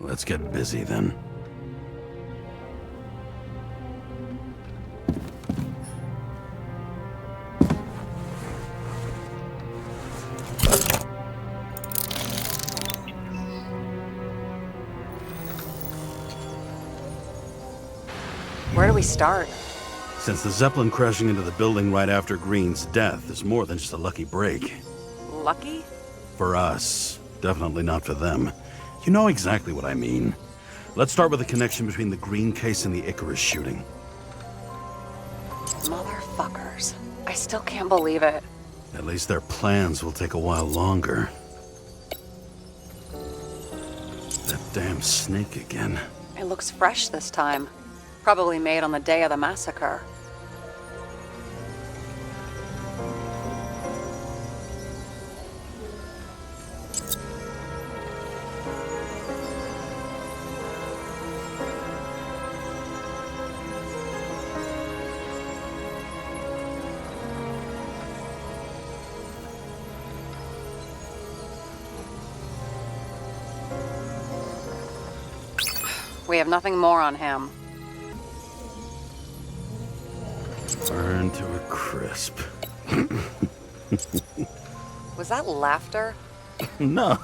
Let's get busy then. Where do we start? Since the Zeppelin crashing into the building right after Green's death is more than just a lucky break. Lucky? For us. Definitely not for them. You know exactly what I mean. Let's start with the connection between the Green case and the Icarus shooting. Motherfuckers. I still can't believe it. At least their plans will take a while longer. That damn snake again. It looks fresh this time. Probably made on the day of the massacre. We have nothing more on him. Burn to a crisp. Was that laughter? No.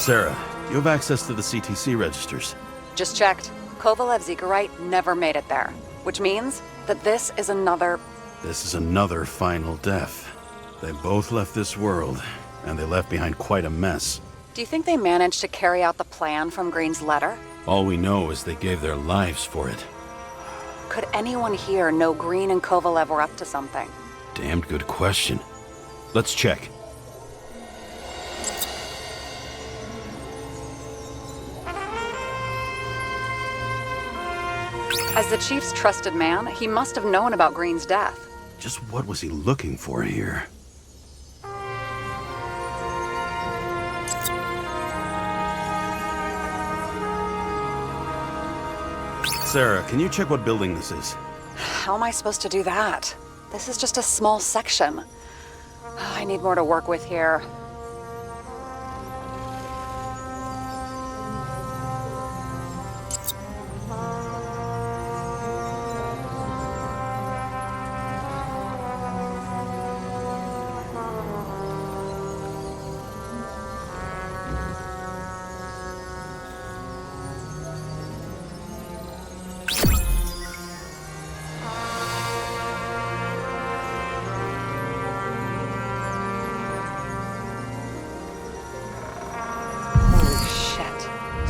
Sarah, you have access to the CTC registers. Just checked. Kovalev's Zekarite never made it there, which means that this is another final death. They both left this world, and they left behind quite a mess. Do you think they managed to carry out the plan from Green's letter? All we know is they gave their lives for it. Could anyone here know Green and Kovalev were up to something? Damned good question. Let's check. As the Chief's trusted man, he must have known about Green's death. Just what was he looking for here? Sarah, can you check what building this is? How am I supposed to do that? This is just a small section. I need more to work with here.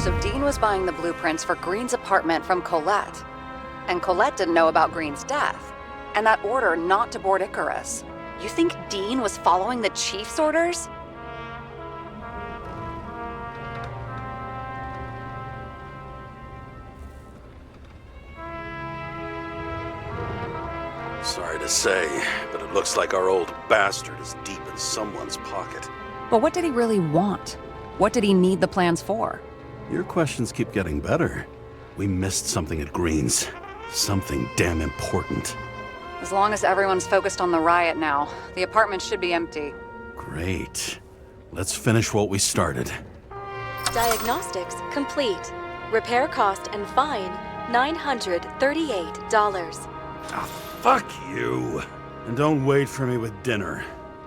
So Dean was buying the blueprints for Green's apartment from Colette. And Colette didn't know about Green's death. And that order not to board Icarus. You think Dean was following the Chief's orders? Sorry to say, but it looks like our old bastard is deep in someone's pocket. But what did he really want? What did he need the plans for? Your questions keep getting better. We missed something at Green's. Something damn important. As long as everyone's focused on the riot now, the apartment should be empty. Great. Let's finish what we started. Diagnostics complete. Repair cost and fine, $938. Ah, fuck you! And don't wait for me with dinner.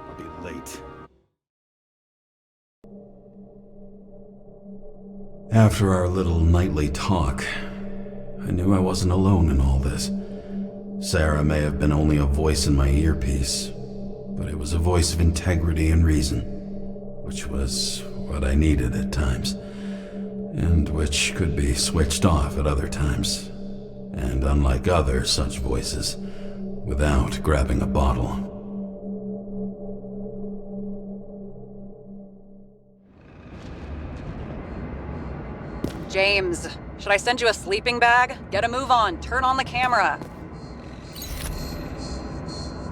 I'll be late. After our little nightly talk, I knew I wasn't alone in all this. Sarah may have been only a voice in my earpiece, but it was a voice of integrity and reason, which was what I needed at times, and which could be switched off at other times, and unlike other such voices, without grabbing a bottle. James, should I send you a sleeping bag? Get a move on, turn on the camera.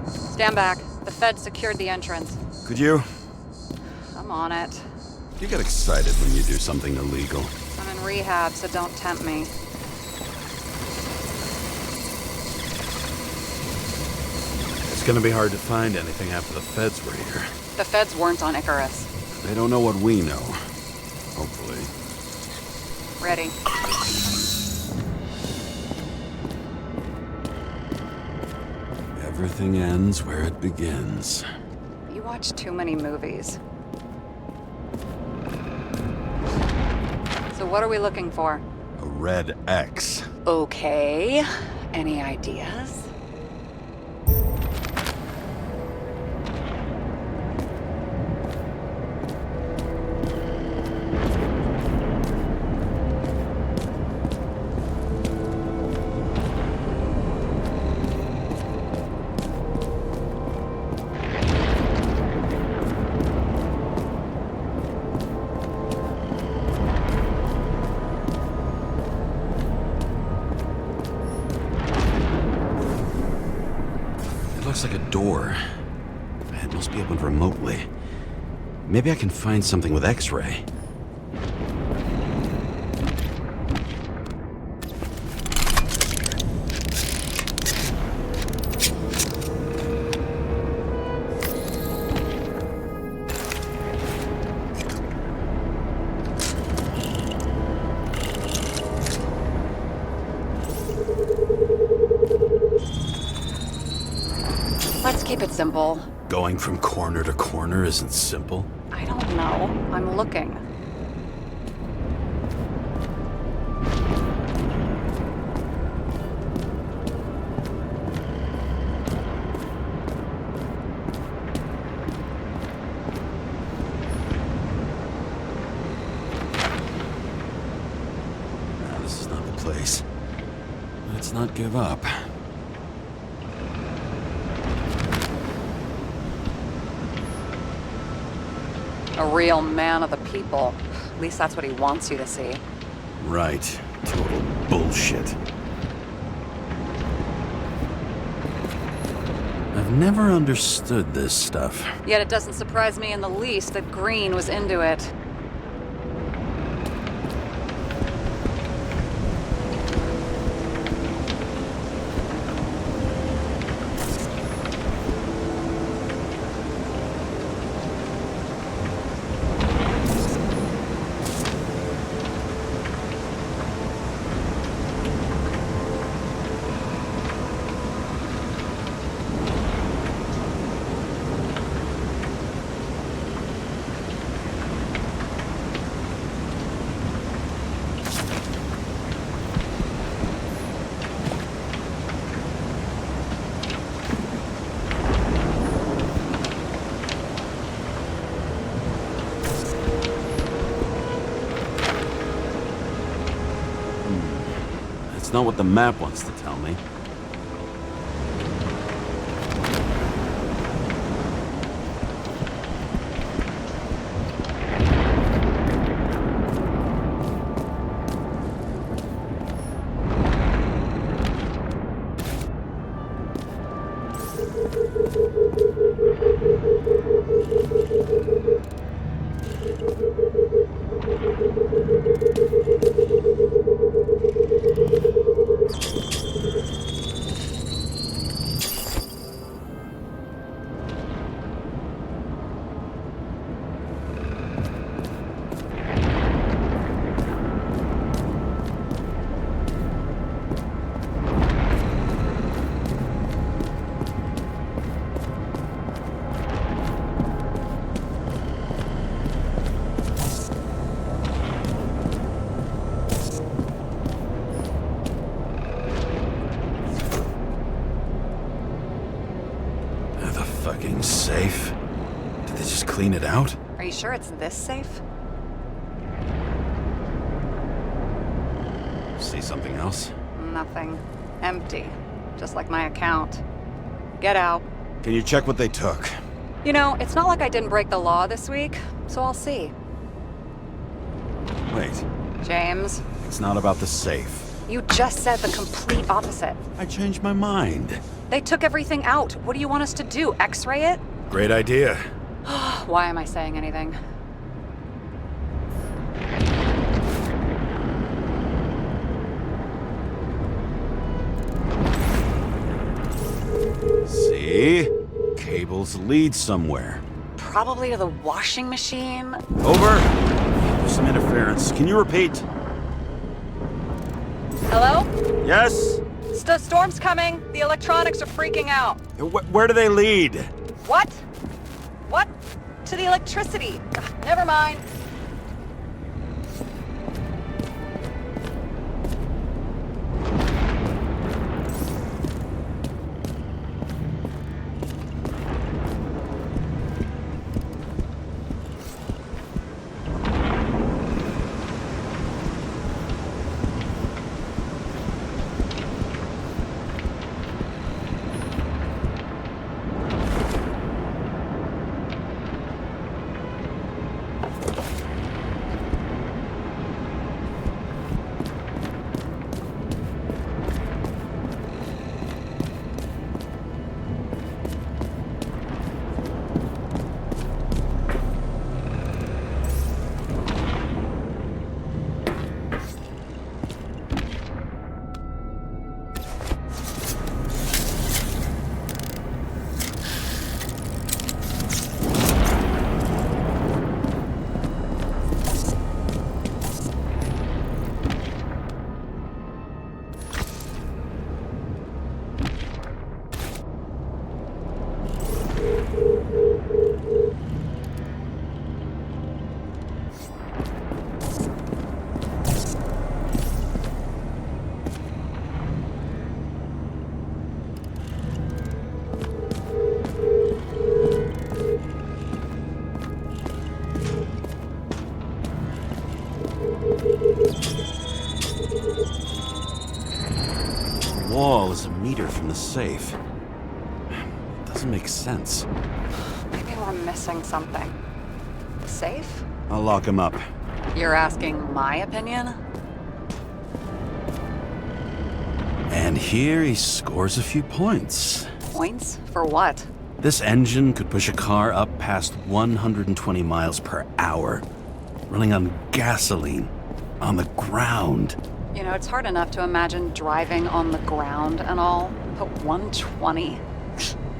Stand back. The Fed secured the entrance. Could you? I'm on it. You get excited when you do something illegal. I'm in rehab, so don't tempt me. It's gonna be hard to find anything after the Feds were here. The Feds weren't on Icarus. They don't know what we know. Hopefully. Ready. Everything ends where it begins. You watch too many movies. So what are we looking for? A red X. Okay. Any ideas? Looks like a door. It must be opened remotely. Maybe I can find something with X-ray. Let's keep it simple. Going from corner to corner isn't simple. I don't know. I'm looking. not give up. A real man of the people. At least that's what he wants you to see. Right. Total bullshit. I've never understood this stuff. Yet it doesn't surprise me in the least that Green was into it. It's not what the map wants to tell me. Fucking safe. Did they just clean it out? Are you sure it's this safe? See something else? Nothing. Empty. Just like my account. Get out. Can you check what they took? You know, it's not like I didn't break the law this week, so I'll see. Wait, James, it's not about the safe. you just said the complete opposite. I changed my mind. They took everything out. What do you want us to do? X-ray it? Great idea. Why am I saying anything? See? Cables lead somewhere. Probably to the washing machine. Over. There's some interference. Can you repeat? Hello? Yes? The storm's coming. The electronics are freaking out. Where do they lead? What? What? To the electricity. Ugh, never mind. the safe. It doesn't make sense. Maybe we're missing something. Safe? I'll lock him up. You're asking my opinion? And here he scores a few points. Points? For what? This engine could push a car up past 120 miles per hour, running on gasoline, on the ground. You know, it's hard enough to imagine driving on the ground and all, but 120?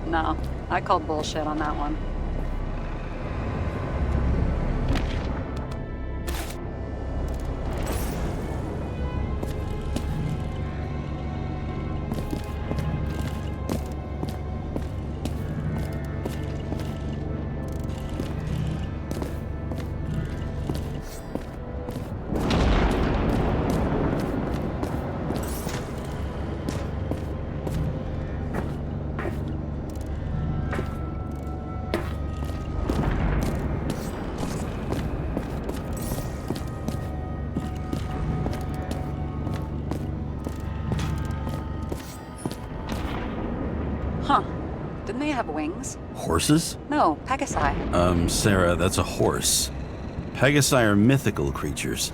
No, I call bullshit on that one. Huh. Didn't they have wings? Horses? No, Pegasi. Sarah, that's a horse. Pegasi are mythical creatures.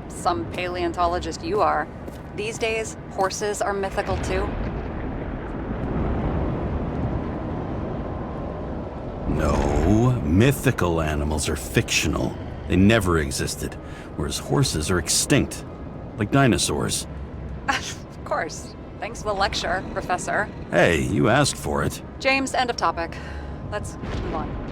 Some paleontologist you are. These days, horses are mythical too. No, mythical animals are fictional. They never existed, whereas horses are extinct, like dinosaurs. Of course. Thanks for the lecture, Professor. Hey, you asked for it. James, end of topic. Let's move on.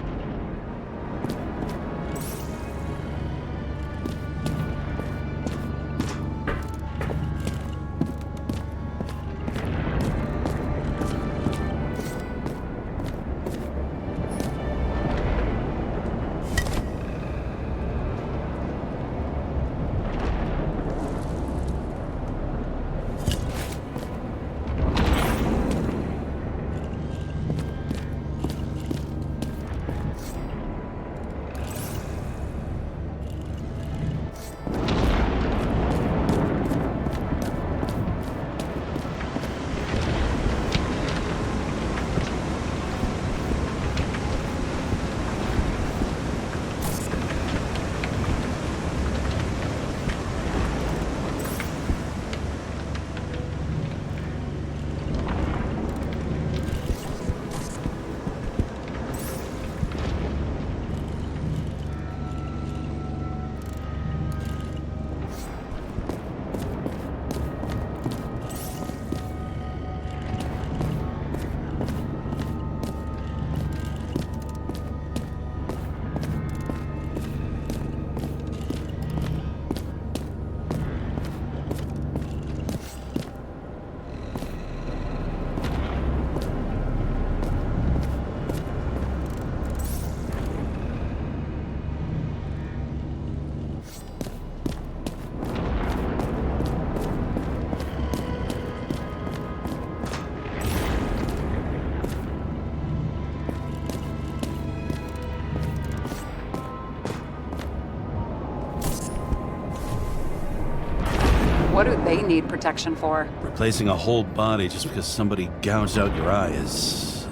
What do they need protection for? Replacing a whole body just because somebody gouged out your eye is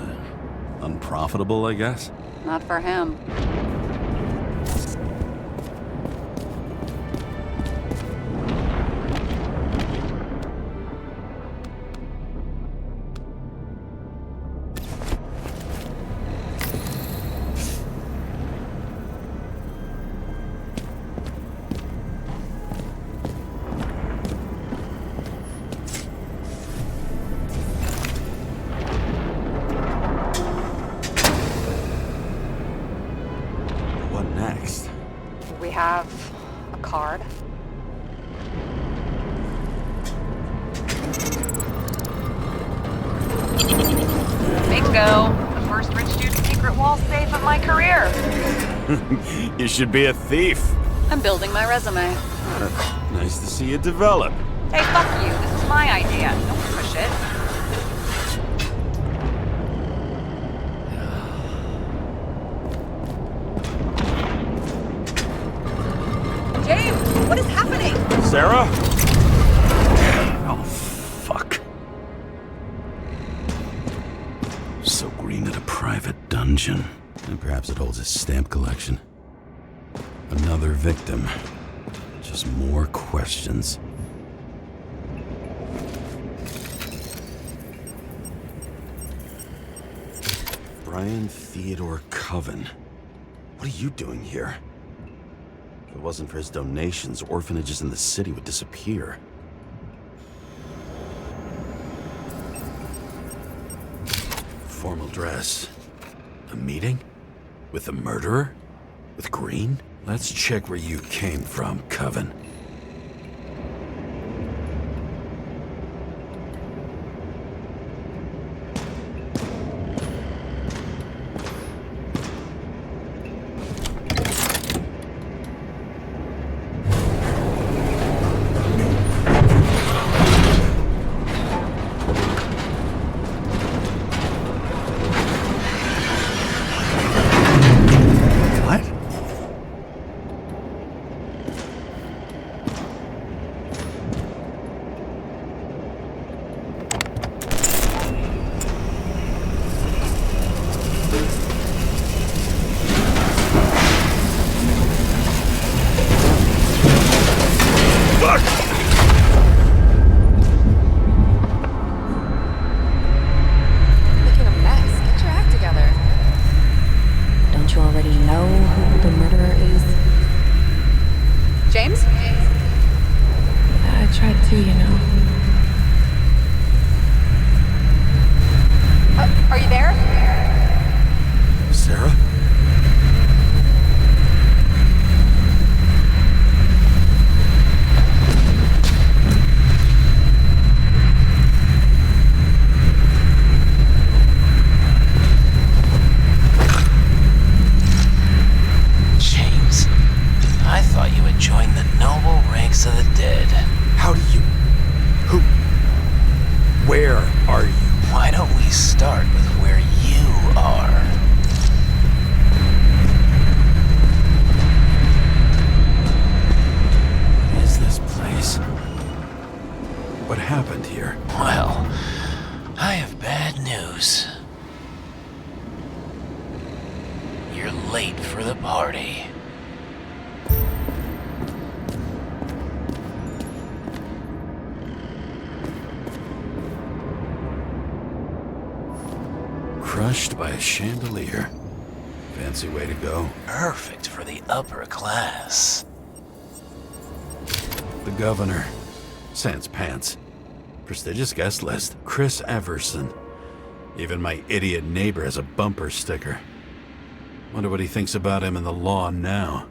unprofitable, I guess. Not for him. What next? We have a card. Bingo! The first rich dude's secret wall safe of my career. You should be a thief. I'm building my resume. Nice to see you develop. Hey, fuck you. This is my idea. Don't push it. James, what is happening? Sarah? Oh, fuck. So Green at a private dungeon. And perhaps it holds his stamp collection. Another victim. Just more questions. Brian Theodore Coven. What are you doing here? If it wasn't for his donations, orphanages in the city would disappear. Formal dress. A meeting? With the murderer? With Green? Let's check where you came from, Coven. James? I tried to, you know. Are you there? Sarah? James, I thought you had joined the noble ranks of the dead. How do you... Who... Where are you? Why don't we start with where you are? What is this place? What happened here? Well, I have bad news. You're late for the party. Crushed by a chandelier. Fancy way to go. Perfect for the upper class. The governor. Sans pants. Prestigious guest list. Chris Everson. Even my idiot neighbor has a bumper sticker. Wonder what he thinks about him and the law now.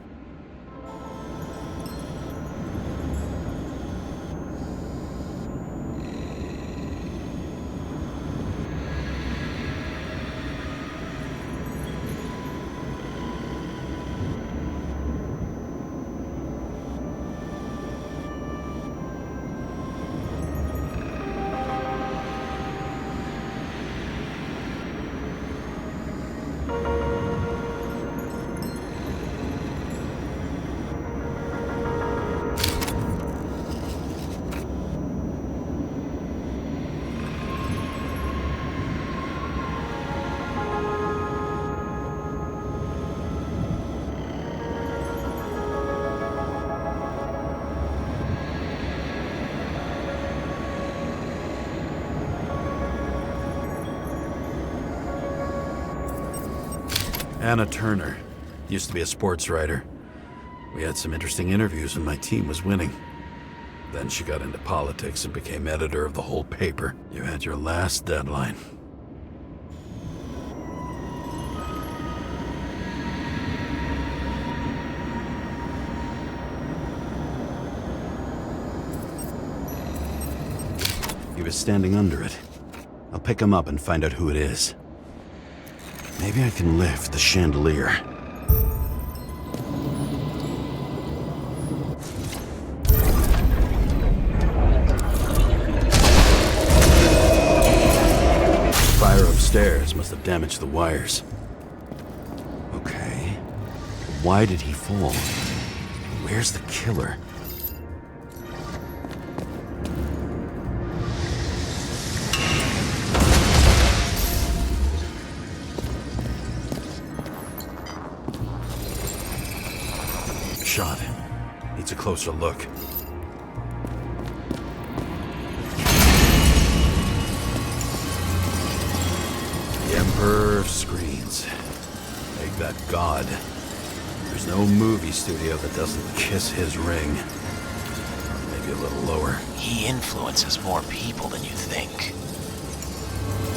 Anna Turner. Used to be a sports writer. We had some interesting interviews when my team was winning. Then she got into politics and became editor of the whole paper. You had your last deadline. He was standing under it. I'll pick him up and find out who it is. Maybe I can lift the chandelier. Fire upstairs must have damaged the wires. Okay. Why did he fall? Where's the killer? shot. Needs a closer look. The Emperor of Screens. Make that god. There's no movie studio that doesn't kiss his ring. Maybe a little lower. He influences more people than you think.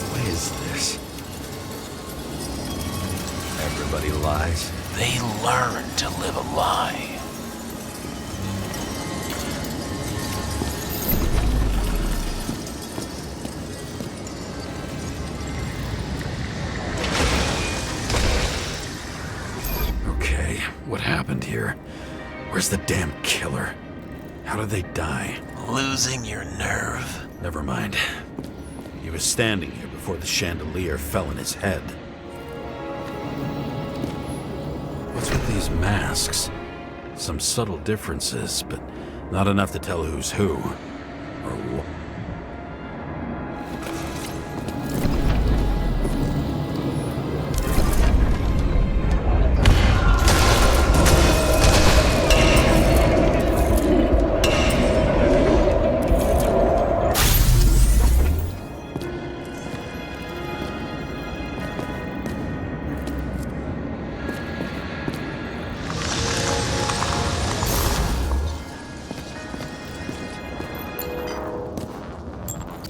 What is this? Everybody lies. They learn to live a lie. Okay, what happened here? Where's the damn killer? How did they die? Losing your nerve? Never mind. He was standing here before the chandelier fell in his head. What's with these masks? Some subtle differences, but not enough to tell who's who. Or what.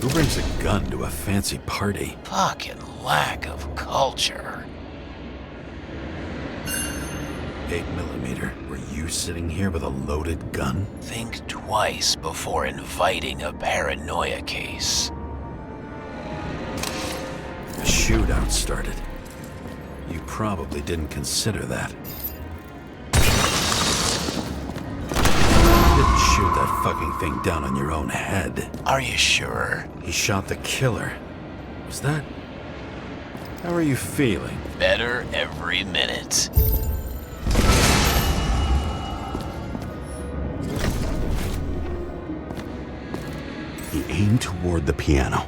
Who brings a gun to a fancy party? Fucking lack of culture. 8mm. Were you sitting here with a loaded gun? Think twice before inviting a paranoia case. A shootout started. You probably didn't consider that. You didn't shoot that fucking thing down on your own head. Are you sure? He shot the killer. Was that... How are you feeling? Better every minute. He aimed toward the piano.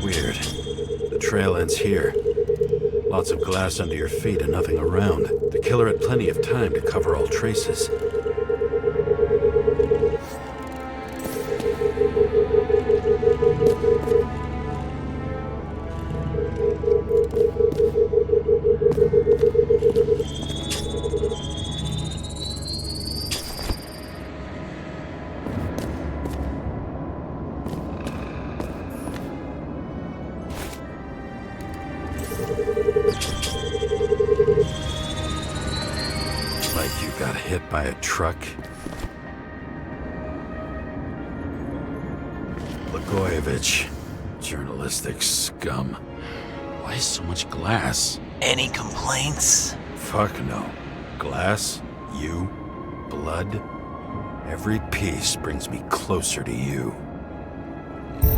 Weird. The trail ends here. Lots of glass under your feet and nothing around. The killer had plenty of time to cover all traces. Like you got hit by a truck. Blagojevich. Journalistic scum. Why so much glass? Any complaints? Fuck no. Glass, you, blood. Every piece brings me closer to you. Could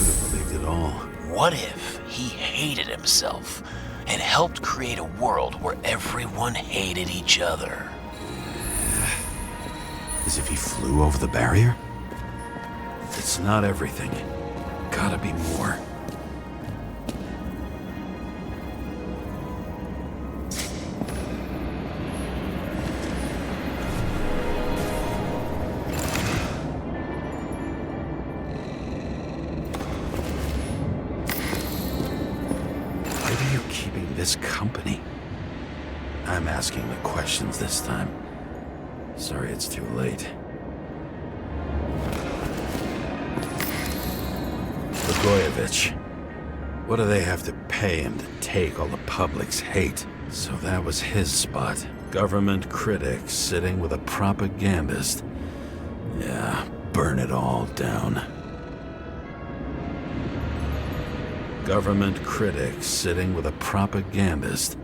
have believed it all. What if he hated himself and helped create a world where everyone hated each other? As if he flew over the barrier? It's not everything. Gotta be more. Why are you keeping this company? I'm asking the questions this time. Sorry it's too late. Blagojevich. What do they have to pay him to take all the public's hate? So that was his spot. Government critic sitting with a propagandist. Yeah, burn it all down. Government critic sitting with a propagandist.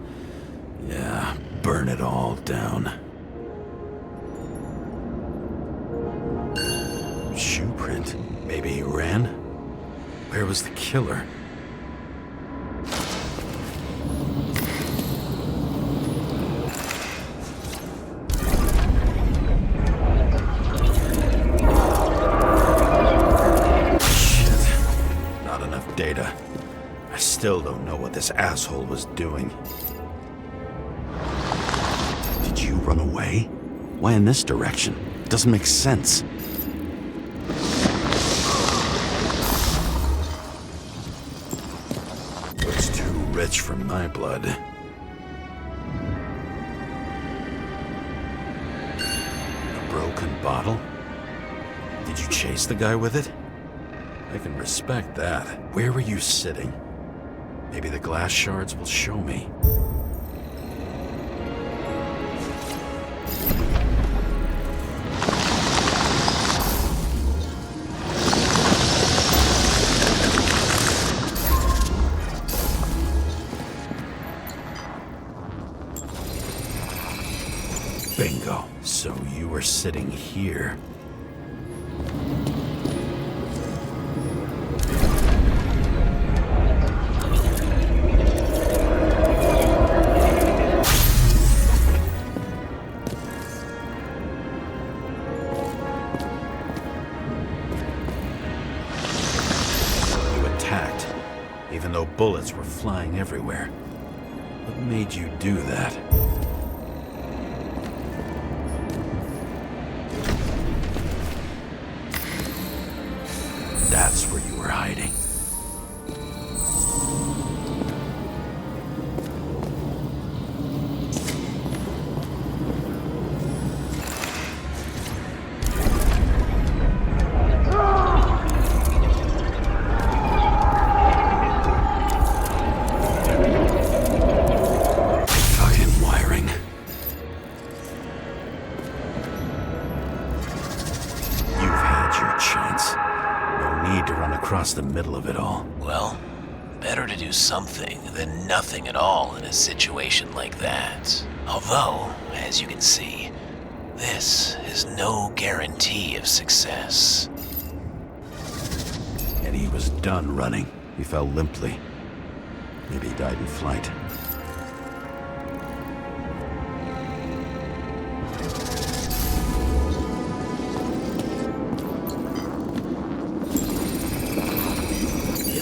Yeah, burn it all down. Shoe print. Maybe he ran? Where was the killer? data. I still don't know what this asshole was doing. Did you run away? Why in this direction? It doesn't make sense. Looks too rich for my blood. A broken bottle? Did you chase the guy with it? I can respect that. Where were you sitting? Maybe the glass shards will show me. Bingo. So you were sitting here. Even though bullets were flying everywhere. What made you do that? That's where you were hiding. Across the middle of it all. Well, better to do something than nothing at all in a situation like that. Although, as you can see, this is no guarantee of success. And he was done running. He fell limply. Maybe he died in flight.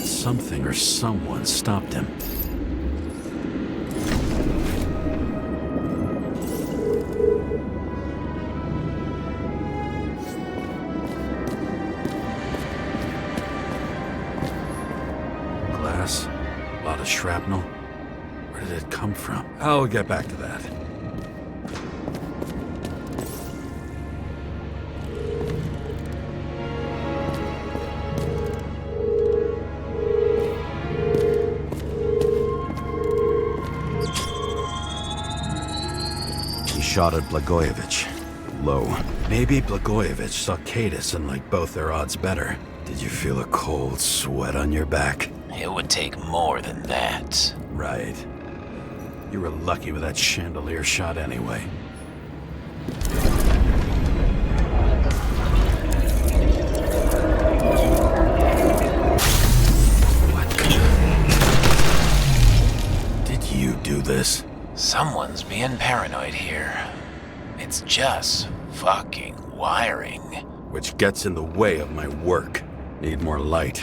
Something or someone stopped him. Glass, a lot of shrapnel. Where did it come from? I'll get back to that. Shot at Blagojevich. Low. Maybe Blagojevich saw Cadis and liked both their odds better. Did you feel a cold sweat on your back? It would take more than that. Right. You were lucky with that chandelier shot anyway. What? Did you do this? Someone's being paranoid here. It's just fucking wiring. Which gets in the way of my work. Need more light.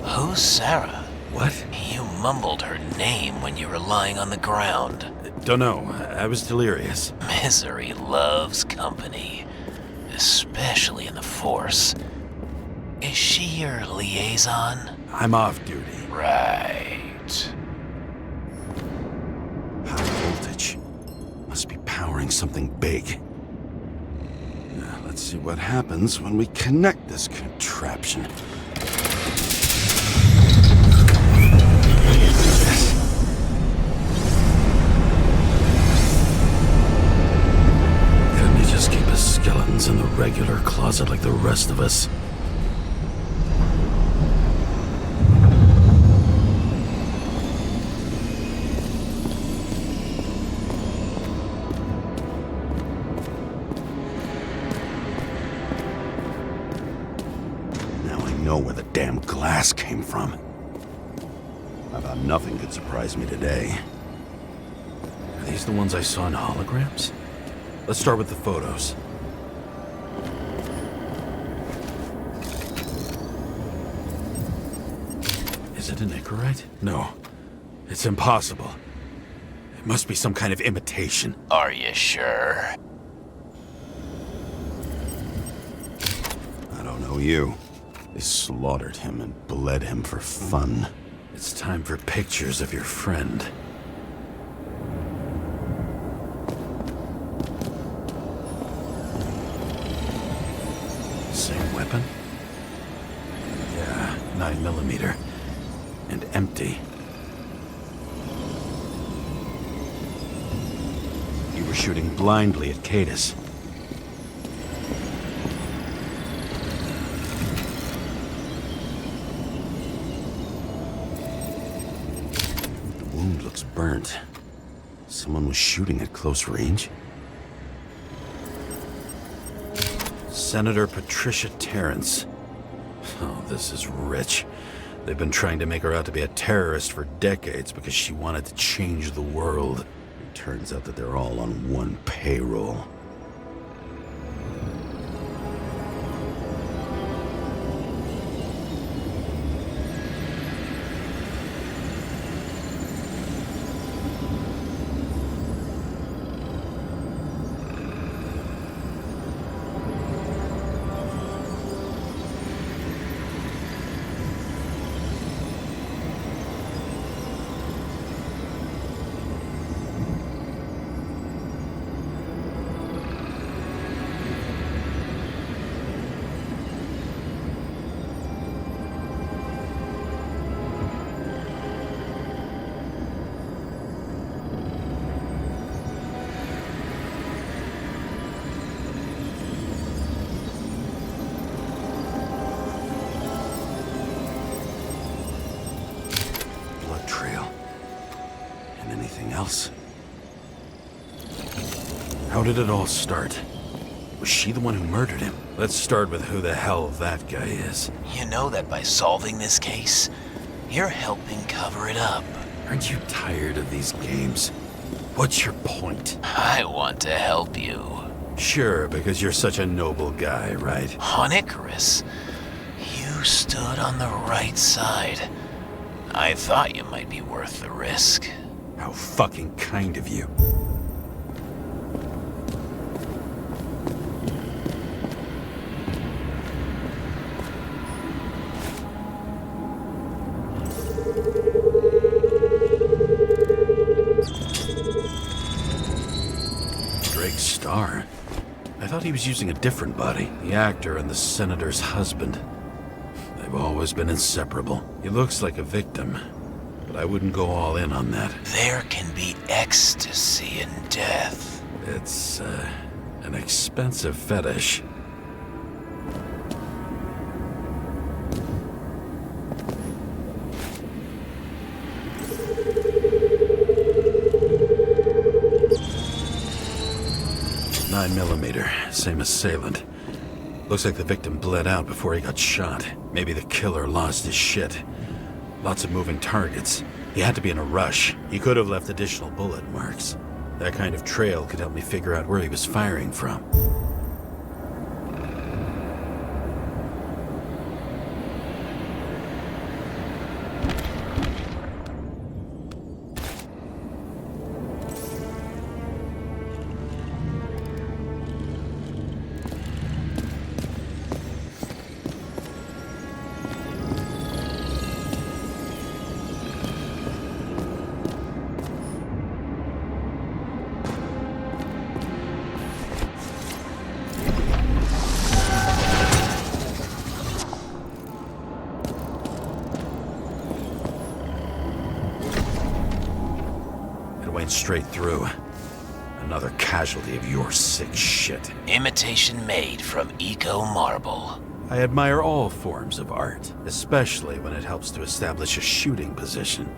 Who's Sara? What? You mumbled her name when you were lying on the ground. Don't know. I was delirious. Misery loves company. Especially in the Force. Is she your liaison? I'm off duty. Right. High voltage. Must be powering something big. Now, let's see what happens when we connect this contraption. Couldn't he just keep his skeletons in the regular closet like the rest of us? Know where the damn glass came from. I thought nothing could surprise me today. Are these the ones I saw in holograms? Let's start with the photos. it an Icarite? No. It's impossible. It must be some kind of imitation. Are you sure? I don't know you. They slaughtered him and bled him for fun. It's time for pictures of your friend. Same weapon? Yeah, 9mm. And empty. You were shooting blindly at Cadus. The wound looks burnt. Someone was shooting at close range? Senator Patricia Terrence. Oh, this is rich. They've been trying to make her out to be a terrorist for decades because she wanted to change the world. It turns out that they're all on one payroll. Trail. And anything else? How did it all start? Was she the one who murdered him? Let's start with who the hell that guy is. You know that by solving this case, you're helping cover it up. Aren't you tired of these games? What's your point? I want to help you. Sure, because you're such a noble guy, right? On Icarus, you stood on the right side. I thought you might be worth the risk. How fucking kind of you. Drake Starr? I thought he was using a different body. The actor and the senator's husband. They've always been inseparable. He looks like a victim, but I wouldn't go all in on that. There can be ecstasy in death. It's, an expensive fetish. .9mm, same assailant. Looks like the victim bled out before he got shot. Maybe the killer lost his shit. Lots of moving targets. He had to be in a rush. He could have left additional bullet marks. That kind of trail could help me figure out where he was firing from. Went straight through. Another casualty of your sick shit. Imitation made from eco marble. I admire all forms of art, especially when it helps to establish a shooting position.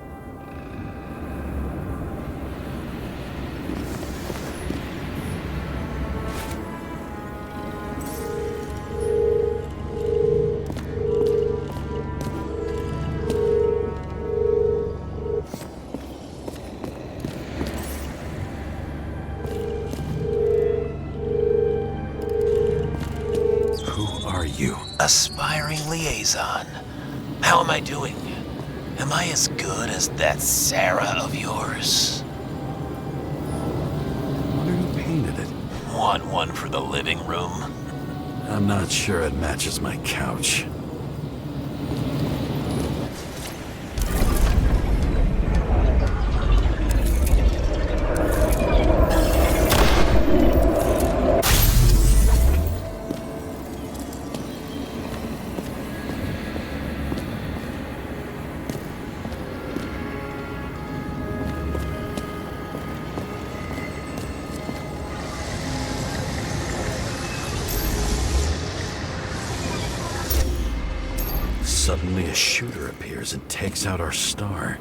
Aspiring liaison. How am I doing? Am I as good as that Sara of yours? I wonder who painted it. Want one for the living room? I'm not sure it matches my couch. Suddenly a shooter appears and takes out our star.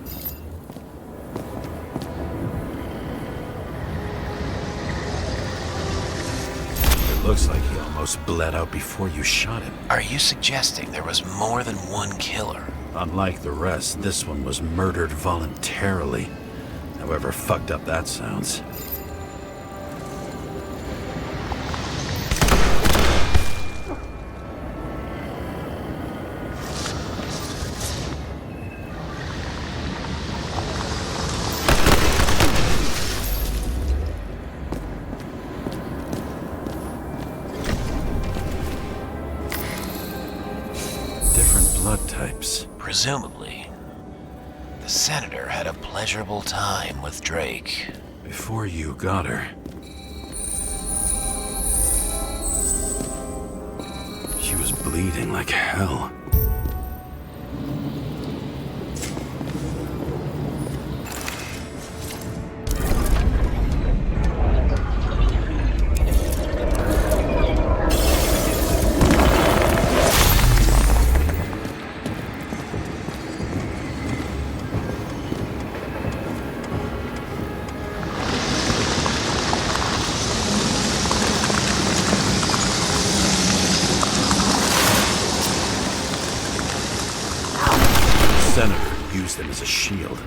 It looks like he almost bled out before you shot him. Are you suggesting there was more than one killer? Unlike the rest, this one was murdered voluntarily. However fucked up that sounds. Different blood types. Presumably, the senator had a pleasurable time with Drake. Before you got her. She was bleeding like hell. Senator used them as a shield.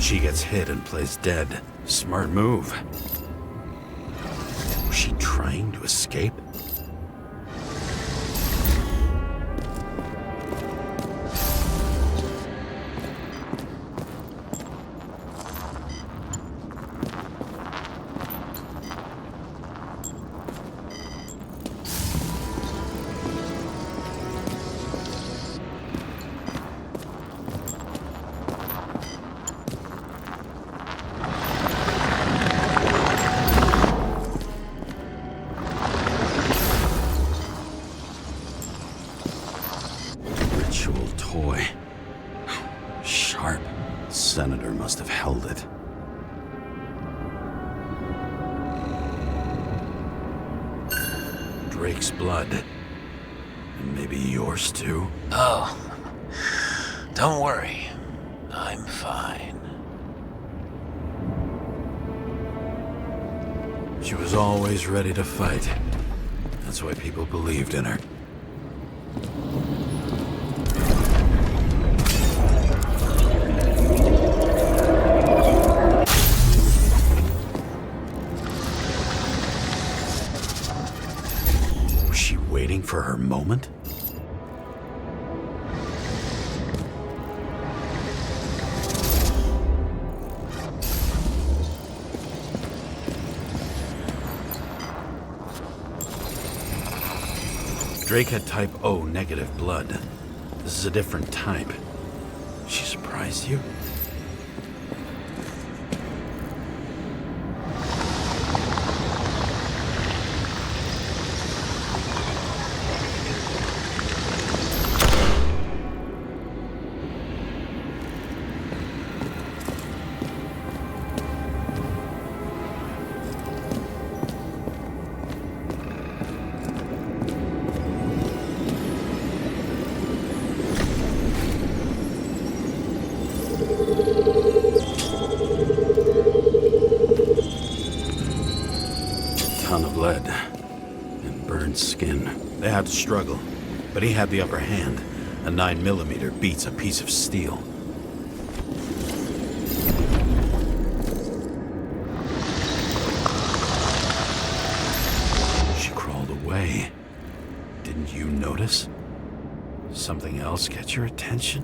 She gets hit and plays dead. Smart move. Was she trying to escape? Ritual toy. Sharp. Senator must have held it. Drake's blood. And maybe yours too? Oh, don't worry. I'm fine. She was always ready to fight. That's why people believed in her. Was she waiting for her moment? Drake had type O negative blood. This is a different type. She surprised you? Ton of lead and burned skin. They had to struggle, but he had the upper hand. A 9mm beats a piece of steel. She something else get your attention?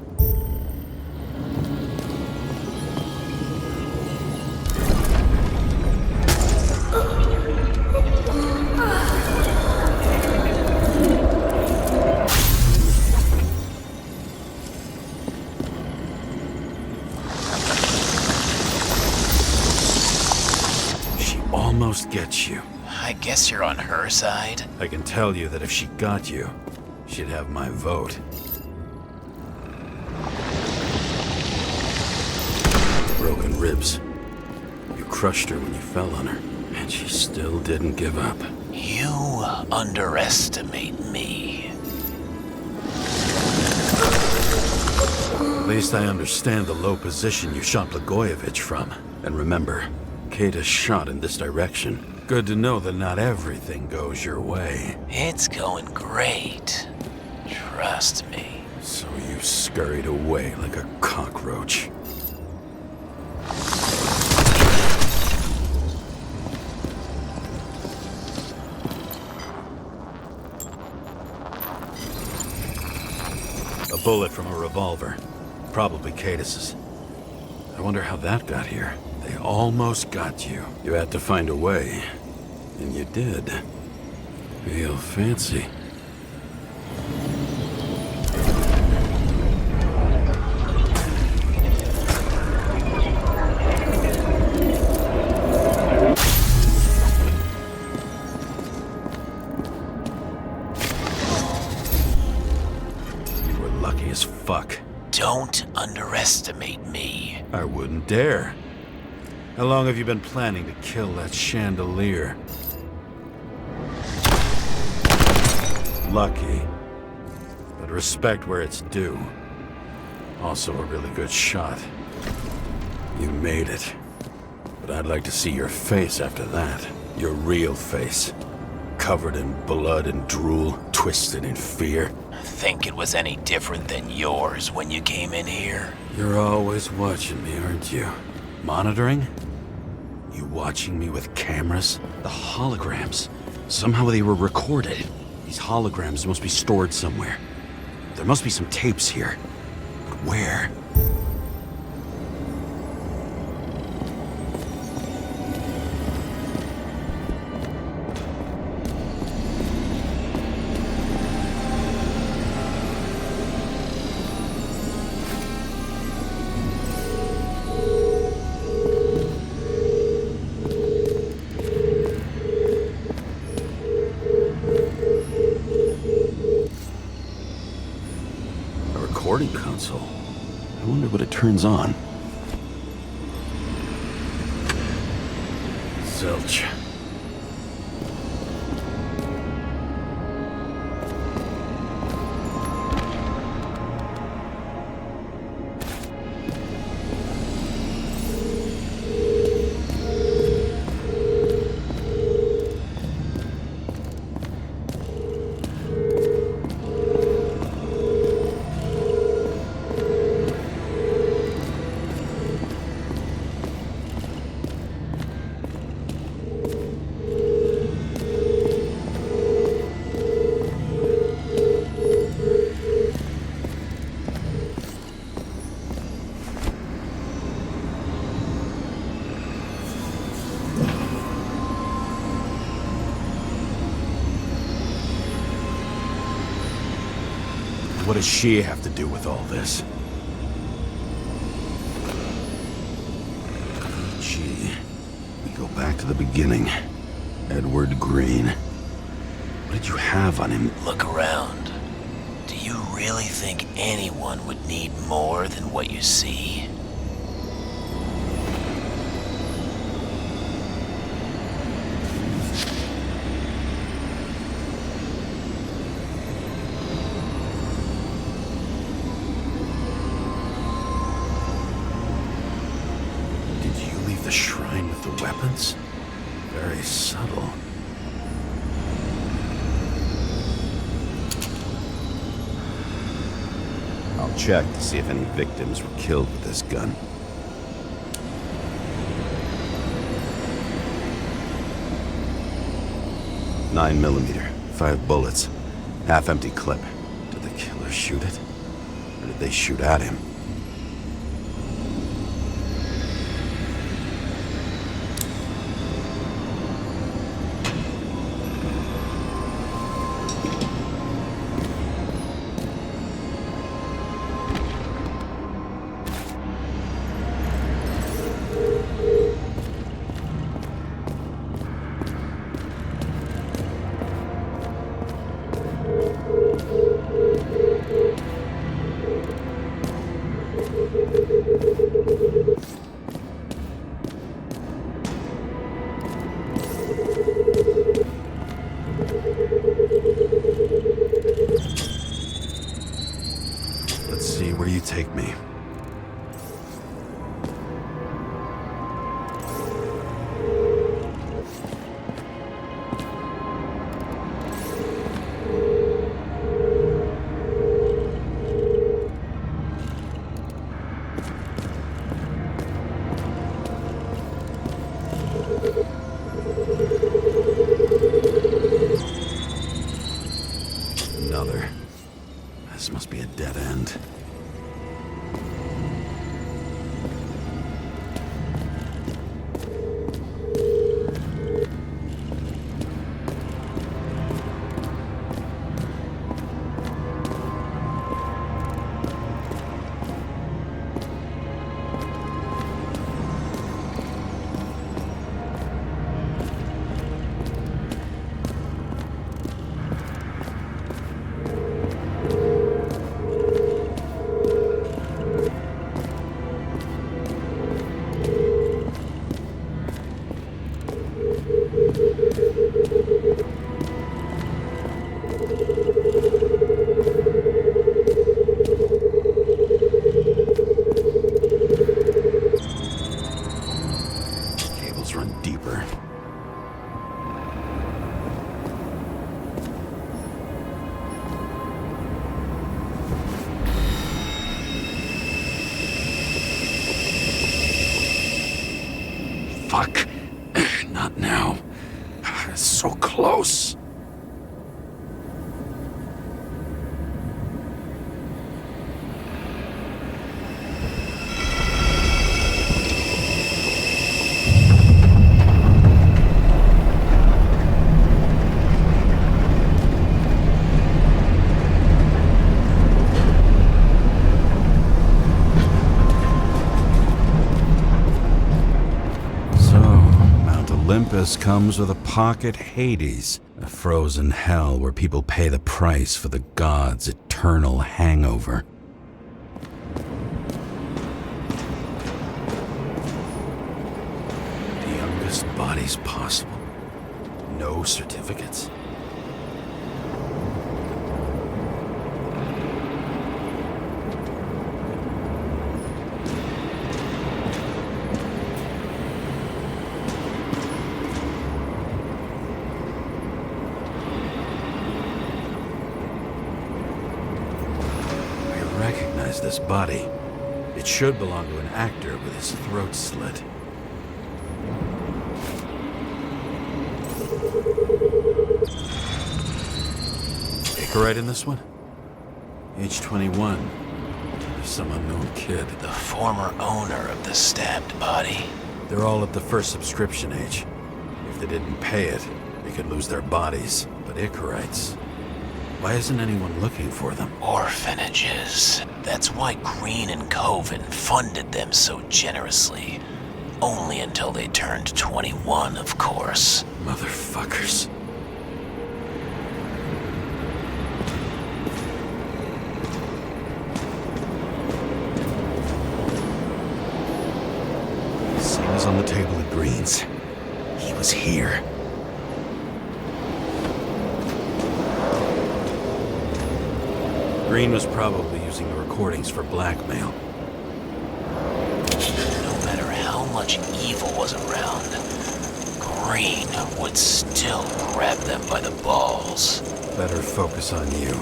She almost gets you. I guess you're on her side. I can tell you that if she got you, she'd have my vote. Broken ribs. You crushed her when you fell on her, and she still didn't give up. You underestimate me. At least I understand the low position you shot Blagojevich from. And remember, Kate is shot in this direction. Good to know that not everything goes your way. It's going great. Trust me. So you scurried away like a cockroach. A bullet from a revolver. Probably Cadis's. I wonder how that got here. They almost got you. You had to find a way. And you did. Real fancy. You were lucky as fuck. Don't underestimate me. I wouldn't dare. How long have you been planning to kill that chandelier? Lucky. But respect where it's due. Also a really good shot. You made it. But I'd like to see your face after that. Your real face. Covered in blood and drool, twisted in fear. Think it was any different than yours when you came in here? You're always watching me, aren't you? Monitoring? You watching me with cameras? The holograms. Somehow they were recorded. These holograms must be stored somewhere. There must be some tapes here. But where? Recording console. I wonder what it turns on. Zilch. What does she have to do with all this? Gee, we go back to the beginning. Edward Green. What did you have on him? Look around. Do you really think anyone would need more than what you see? The shrine with the weapons? Very subtle. I'll check to see if any victims were killed with this gun. "9mm, 5 bullets, half-empty clip. Did the killer shoot it? Or did they shoot at him? Let's see where you take me. Another. This must be a dead end. Cables run deeper. Fuck. Not now. It's so close. Olympus comes with a pocket Hades, a frozen hell where people pay the price for the gods' eternal hangover. The youngest bodies possible. No certificates. This body. It should belong to an actor with his throat slit. Icarite in this one? Age 21. Some unknown kid. The former owner of the stabbed body. They're all at the first subscription age. If they didn't pay it, they could lose their bodies. But Icarites... why isn't anyone looking for them? Orphanages. That's why Green and Coven funded them so generously. Only until they turned 21, of course. Motherfuckers. Same as on the table at Green's. He was here. Green was probably using the recordings for blackmail. No matter how much evil was around, Green would still grab them by the balls. Better focus on you.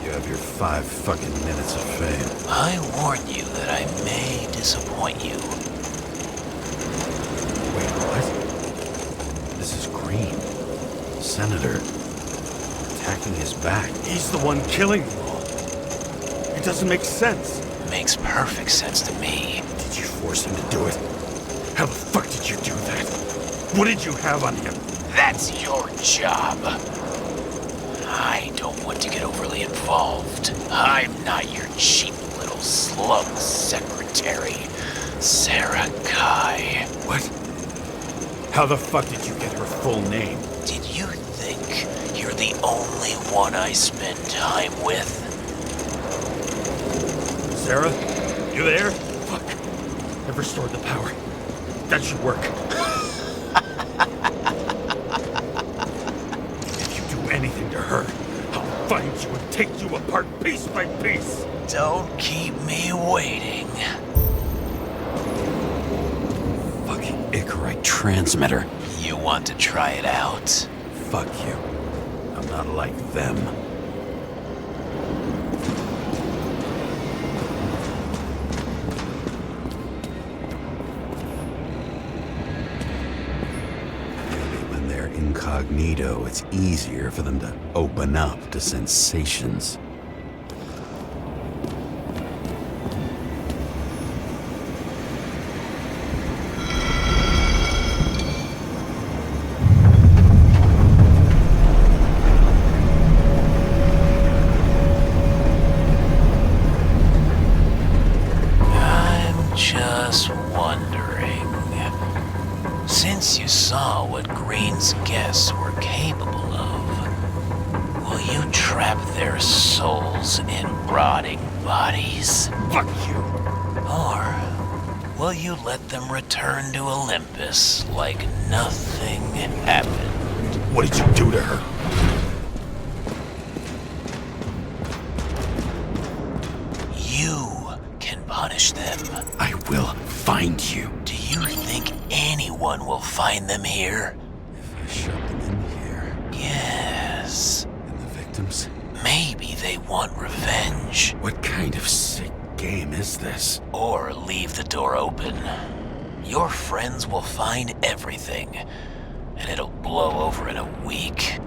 You have your 5 fucking minutes of fame. I warn you that I may disappoint you. Wait, what? This is Green. Senator. Attacking his back. He's the one killing them all. doesn't make sense. Makes perfect sense to me. Did you force him to do it? How the fuck did you do that? What did you have on him? That's your job. I don't want to get overly involved. I'm not your cheap little slum secretary, Sara Kai. What? How the fuck did you get her full name? Did you think you're the only one I spend time with? Sara? You there? Fuck. I've restored the power. That should work. If you do anything to her, I'll find you and take you apart piece by piece. Don't keep me waiting. Fucking Icarite transmitter. You want to try it out? Fuck you. I'm not like them. Incognito, it's easier for them to open up to sensations. I'm just wondering. Since you saw what Green's guests were capable of, will you trap their souls in rotting bodies? Fuck you. Or will you let them return to Olympus like nothing happened? What did you do to her? You can punish them. I will find you. Do you think anyone will find them here? If I shut them in here. Yes. And the victims? Maybe they want revenge. What kind of sick game is this? Or leave the door open. Your friends will find everything, and it'll blow over in a week.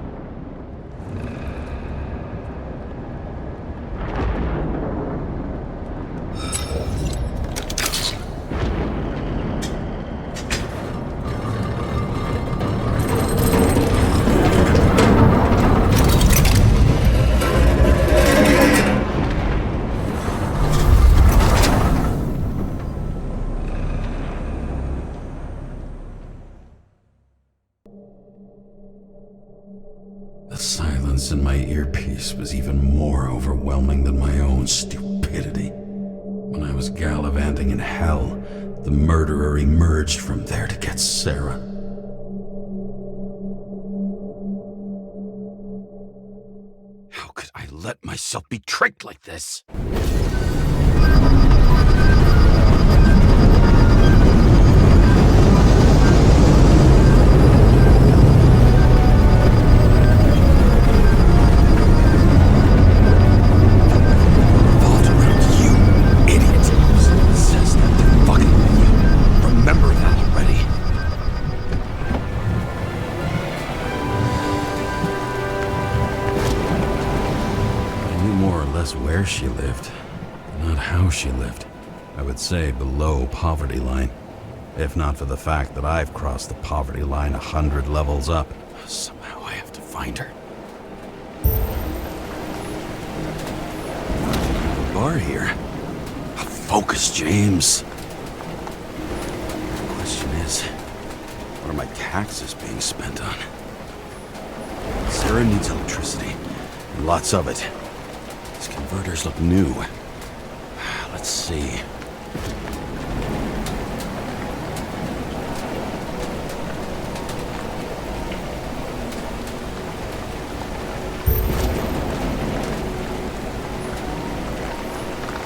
The silence in my earpiece was even more overwhelming than my own stupidity. When I was gallivanting in hell, the murderer emerged from there to get Sara. How could I let myself be tricked like this? Where she lived, not how she lived. I would say below poverty line. If not for the fact that I've crossed the poverty line 100 levels up. Somehow I have to find her. A bar here. Focus, James. The question is, what are my taxes being spent on? Sara needs electricity, and lots of it. These converters look new. Let's see.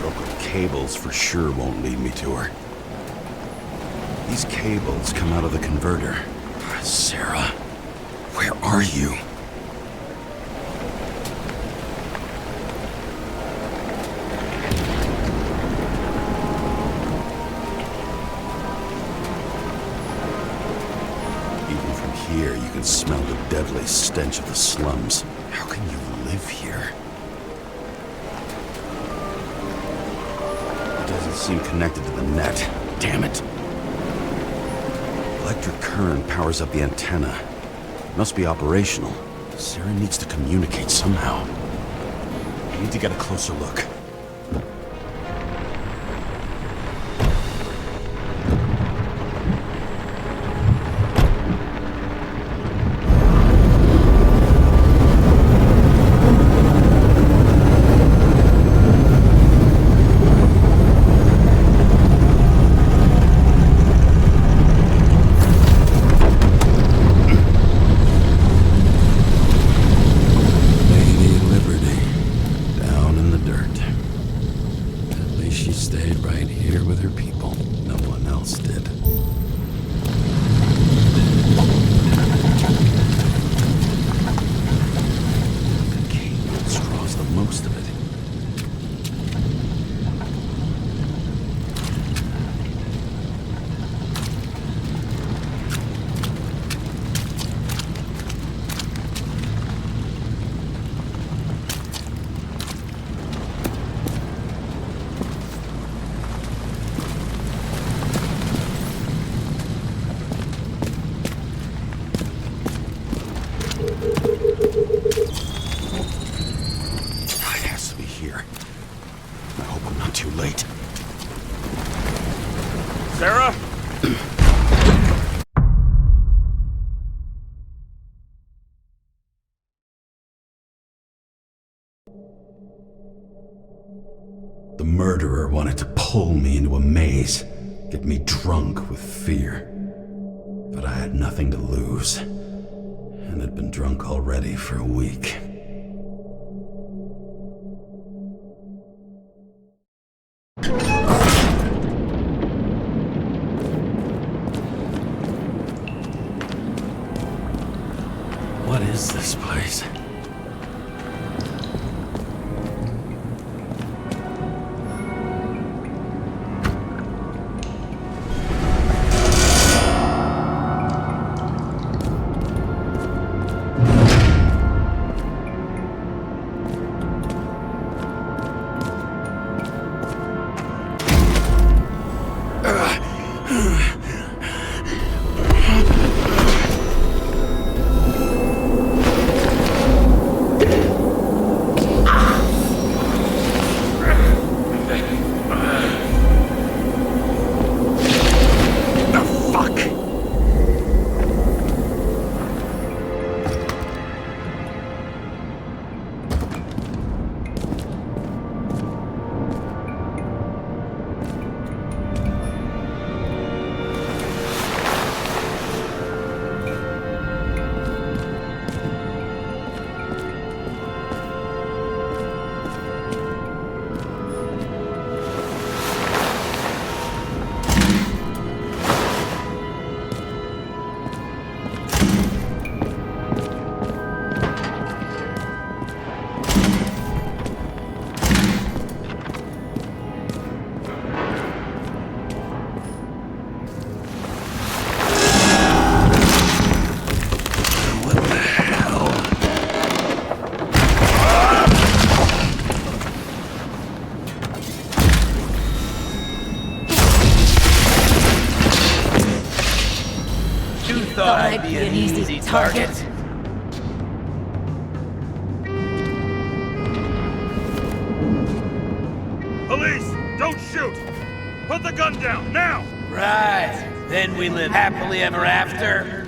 Broken cables for sure won't lead me to her. These cables come out of the converter. Sara, where are you? Here, you can smell the deadly stench of the slums. How can you live here? They seem connected to the net. Damn it. Electric current powers up the antenna. Must be operational. Sara needs to communicate somehow. I need to get a closer look. Sara? The murderer wanted to pull me into a maze, get me drunk with fear. But I had nothing to lose, and had been drunk already for a week. What is this place? Thought I'd be an easy target. Police, don't shoot! Put the gun down, now! Right. Then we live happily ever after.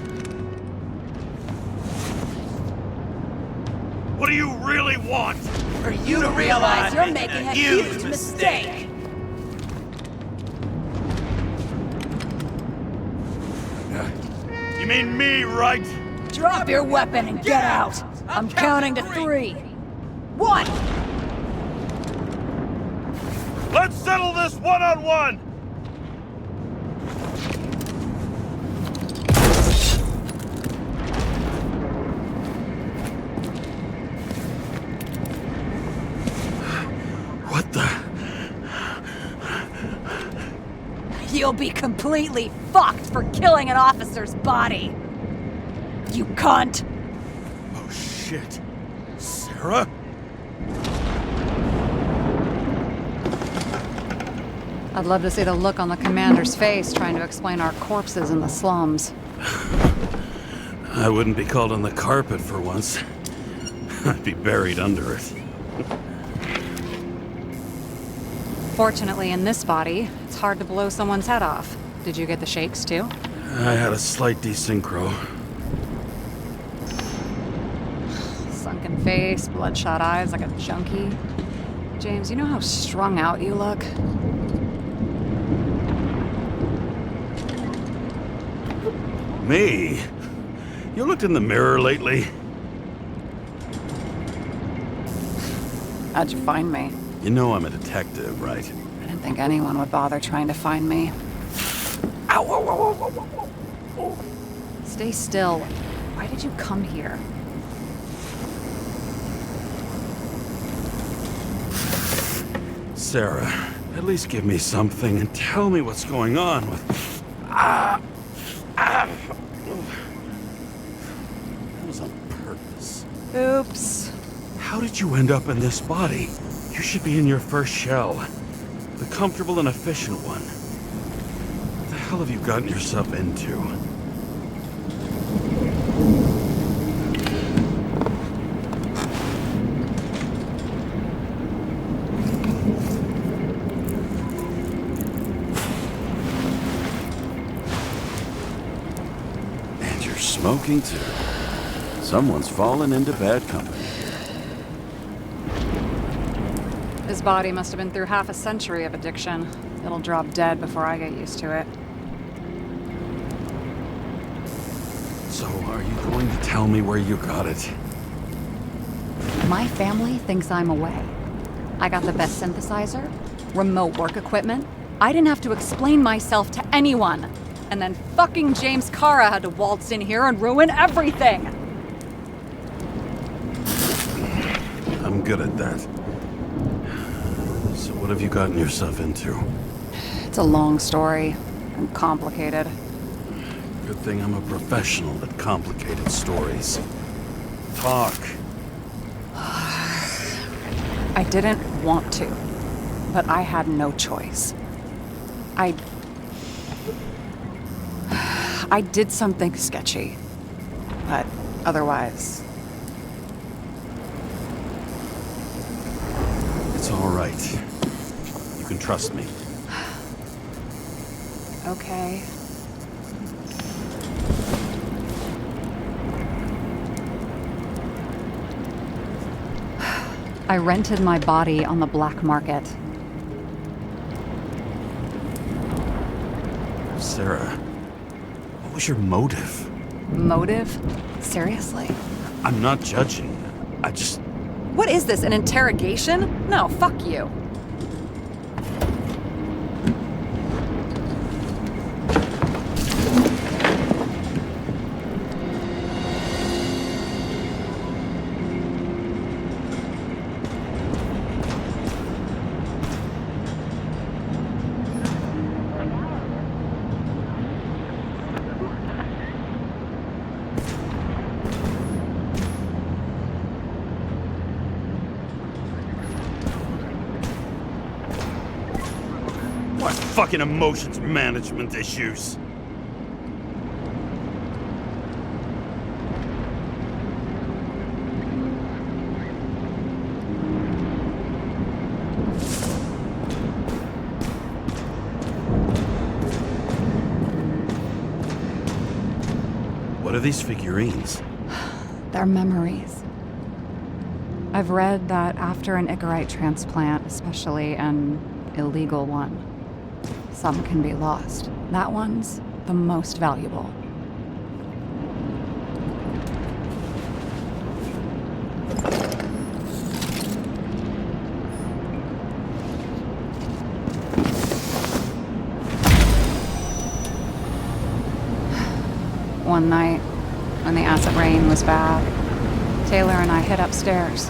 What do you really want? For you to realize you're making a huge mistake. You mean me, right? Drop your weapon and get out! I'm counting to 3. 1! Let's settle this one-on-one! What the? You'll be completely fucked for killing an officer's body! You cunt! Oh shit. Sara? I'd love to see the look on the commander's face trying to explain our corpses in the slums. I wouldn't be called on the carpet for once. I'd be buried under it. Fortunately, in this body, it's hard to blow someone's head off. Did you get the shakes, too? I had a slight desynchro. Sunken face, bloodshot eyes like a junkie. James, you know how strung out you look? Me? You looked in the mirror lately? How'd you find me? You know I'm a detective, right? I didn't think anyone would bother trying to find me. Ow, ow, ow, ow, ow, ow. Stay still. Why did you come here? Sarah, at least give me something and tell me what's going on with... That was on purpose. Oops. How did you end up in this body? You should be in your first shell. The comfortable and efficient one. What the hell have you gotten yourself into? And you're smoking too. Someone's fallen into bad company. His body must have been through half a century of addiction. It'll drop dead before I get used to it. So, are you going to tell me where you got it? My family thinks I'm away. I got the best synthesizer, remote work equipment. I didn't have to explain myself to anyone. And then fucking James Karra had to waltz in here and ruin everything! I'm good at that. So what have you gotten yourself into? It's a long story and complicated. Good thing I'm a professional at complicated stories. Talk. I didn't want to, but I had no choice. I did something sketchy, but otherwise... It's all right. You can trust me. Okay. I rented my body on the black market. Sarah, what was your motive? Motive? Seriously? I'm not judging. I just... What is this, an interrogation? No, fuck you. What fucking emotions management issues? What are these figurines? They're memories. I've read that after an Icarite transplant, especially an illegal one, some can be lost. That one's the most valuable. One night, when the acid rain was bad, Taylor and I hid upstairs,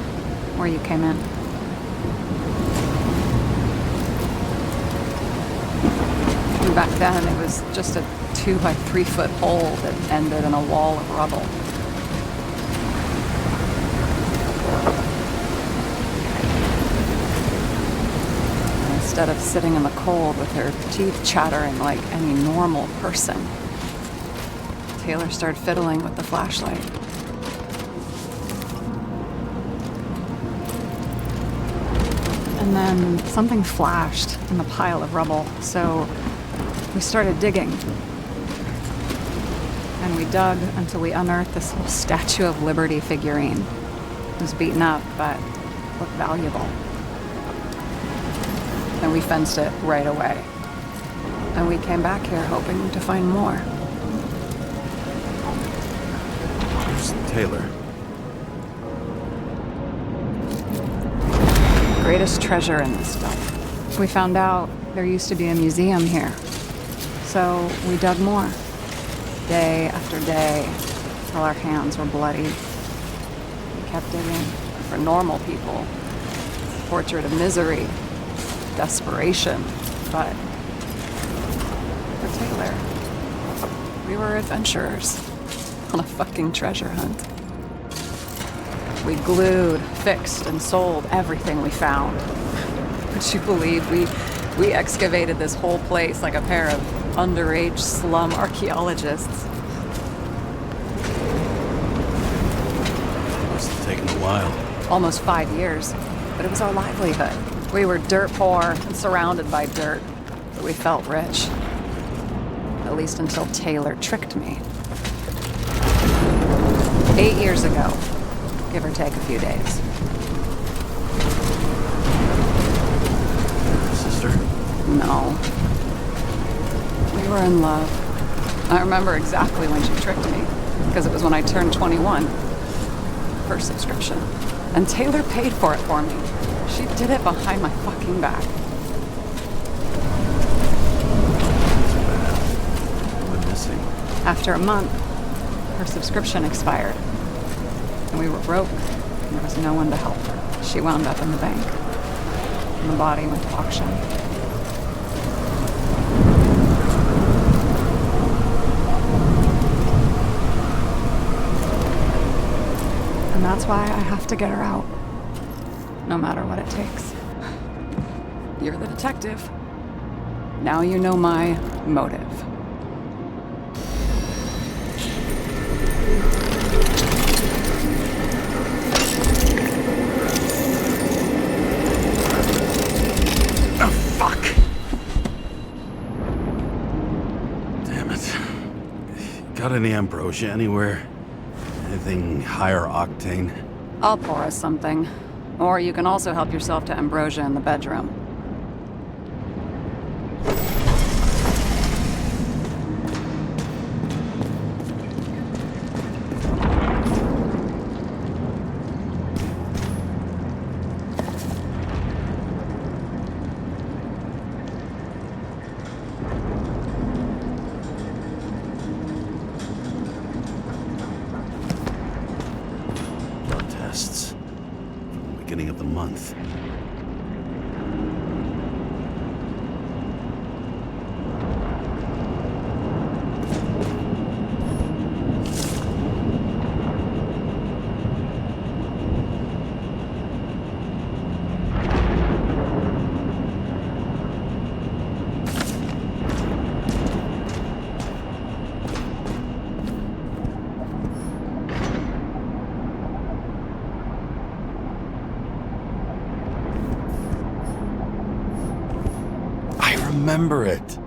where you came in. And back then, it was just a 2 by 3 foot hole that ended in a wall of rubble. Instead of sitting in the cold with her teeth chattering like any normal person, Taylor started fiddling with the flashlight. And then something flashed in the pile of rubble, so we started digging. And we dug until we unearthed this little Statue of Liberty figurine. It was beaten up, but looked valuable. And we fenced it right away. And we came back here hoping to find more. Where's Taylor? Greatest treasure in this stuff. We found out there used to be a museum here. So we dug more. Day after day, till our hands were bloody. We kept digging for normal people. Portrait of misery, desperation, but for Taylor, we were adventurers on a fucking treasure hunt. We glued, fixed, and sold everything we found. Would you believe we excavated this whole place like a pair of underage slum archaeologists? Must have taken a while. Almost 5 years, but it was our livelihood. We were dirt poor and surrounded by dirt, but we felt rich. At least until Taylor tricked me. 8 years ago, give or take a few days. Sister? No. We were in love. I remember exactly when she tricked me, because it was when I turned 21. First subscription. And Taylor paid for it for me. She did it behind my fucking back. We're missing. After a month, her subscription expired. And we were broke, and there was no one to help her. She wound up in the bank. And the body went to auction. And that's why I have to get her out. No matter what it takes. You're the detective. Now you know my motive. Got any ambrosia anywhere? Anything higher octane? I'll pour us something. Or you can also help yourself to ambrosia in the bedroom. Blood tests. From the beginning of the month. Remember it.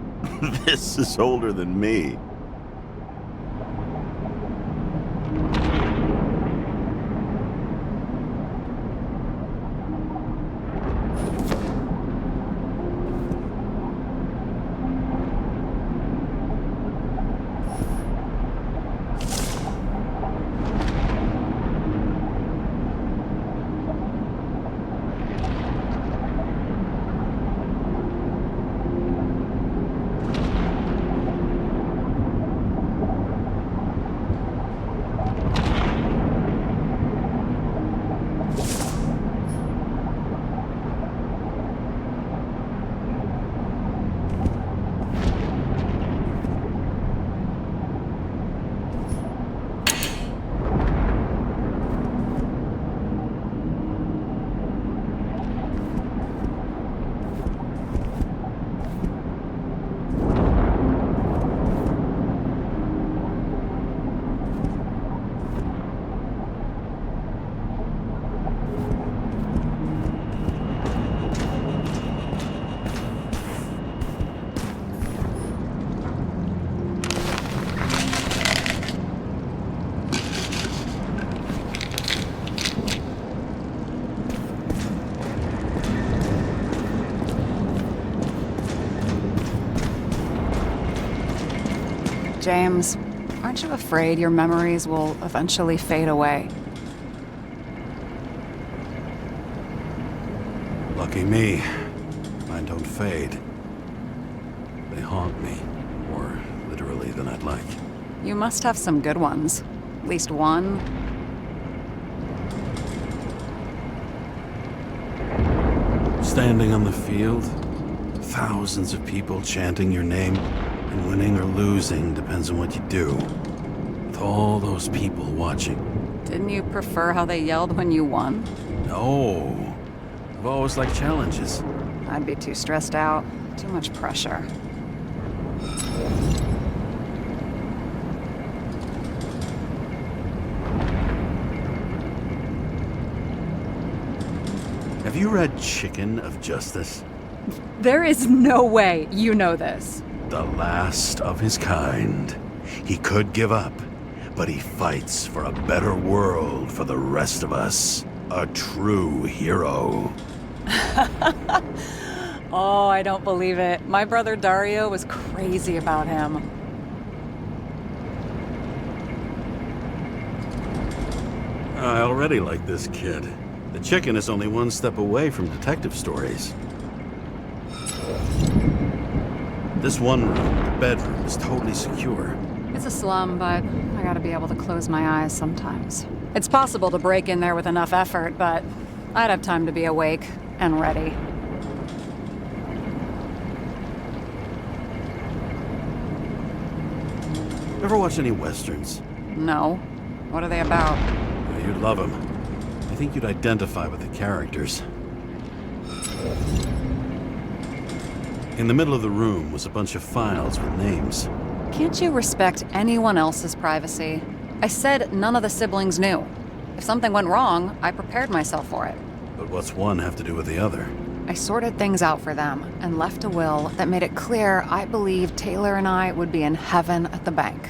This is older than me. James, aren't you afraid your memories will eventually fade away? Lucky me. Mine don't fade. They haunt me. More literally than I'd like. You must have some good ones. At least one. Standing on the field, thousands of people chanting your name, and winning or losing depends on what you do. With all those people watching. Didn't you prefer how they yelled when you won? No. I've always liked challenges. I'd be too stressed out. Too much pressure. Have you read Chicken of Justice? There is no way you know this. The last of his kind. He could give up, but he fights for a better world for the rest of us. A true hero. Oh, I don't believe it. My brother Dario was crazy about him. I already like this kid. The chicken is only one step away from detective stories. This one room, the bedroom, is totally secure. It's a slum, but I gotta be able to close my eyes sometimes. It's possible to break in there with enough effort, but I'd have time to be awake and ready. Ever watch any westerns? No. What are they about? Oh, you'd love them. I think you'd identify with the characters. In the middle of the room was a bunch of files with names. Can't you respect anyone else's privacy? I said none of the siblings knew. If something went wrong, I prepared myself for it. But what's one have to do with the other? I sorted things out for them and left a will that made it clear I believed Taylor and I would be in heaven at the bank.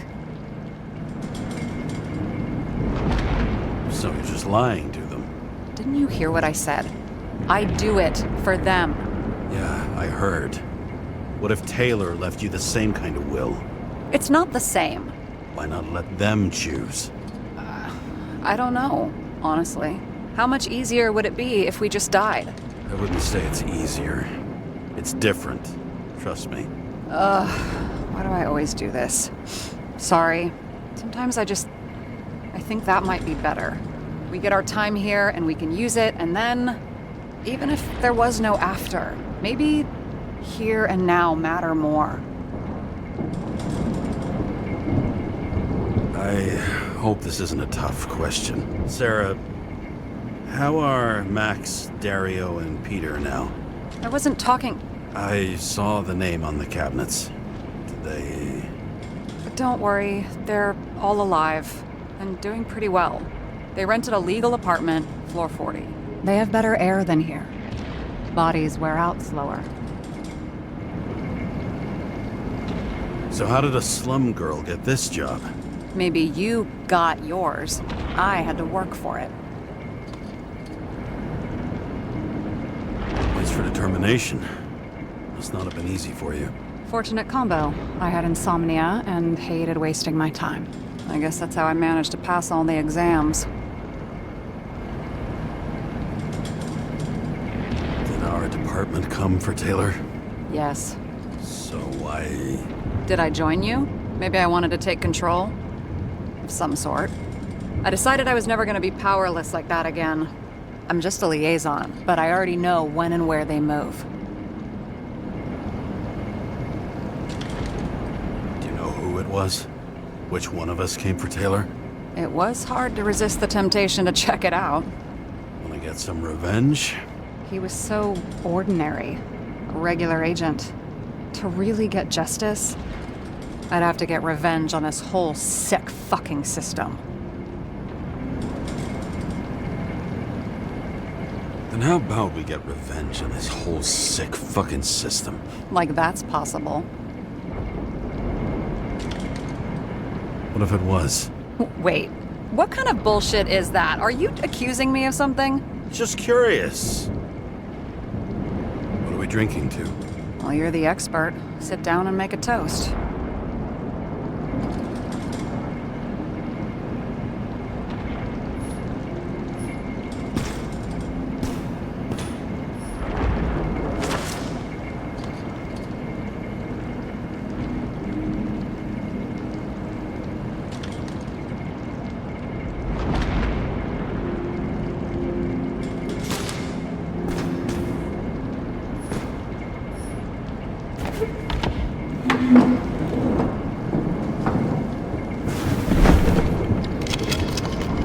So you're just lying to them? Didn't you hear what I said? I do it for them. Yeah, I heard. What if Taylor left you the same kind of will? It's not the same. Why not let them choose? I don't know, honestly. How much easier would it be if we just died? I wouldn't say it's easier. It's different. Trust me. Why do I always do this? Sorry. Sometimes I think that might be better. We get our time here and we can use it, and then, even if there was no after, maybe here and now matter more. I hope this isn't a tough question. Sarah, how are Max, Dario, and Peter now? I wasn't talking. I saw the name on the cabinets. Did they... But don't worry, they're all alive and doing pretty well. They rented a legal apartment, floor 40. They have better air than here. Bodies wear out slower. So how did a slum girl get this job? Maybe you got yours. I had to work for it. Thanks for determination. Must not have been easy for you. Fortunate combo. I had insomnia and hated wasting my time. I guess that's how I managed to pass all the exams. Did our department come for Taylor? Yes. So why... Did I join you? Maybe I wanted to take control? Of some sort. I decided I was never going to be powerless like that again. I'm just a liaison, but I already know when and where they move. Do you know who it was? Which one of us came for Taylor? It was hard to resist the temptation to check it out. Want to get some revenge? He was so ordinary. A regular agent. To really get justice, I'd have to get revenge on this whole sick fucking system. Then how about we get revenge on this whole sick fucking system? Like that's possible. What if it was? Wait, what kind of bullshit is that? Are you accusing me of something? Just curious. What are we drinking to? Well, you're the expert. Sit down and make a toast.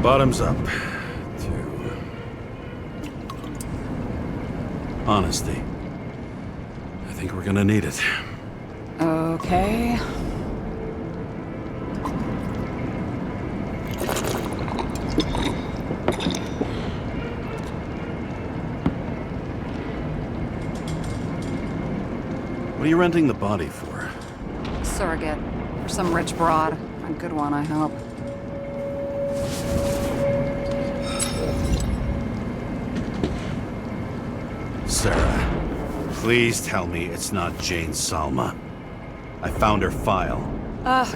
Bottoms up to honesty. I think we're gonna need it. Okay. What are you renting the body for? Surrogate. For some rich broad. A good one, I hope. Sarah, please tell me it's not Jane Salma. I found her file.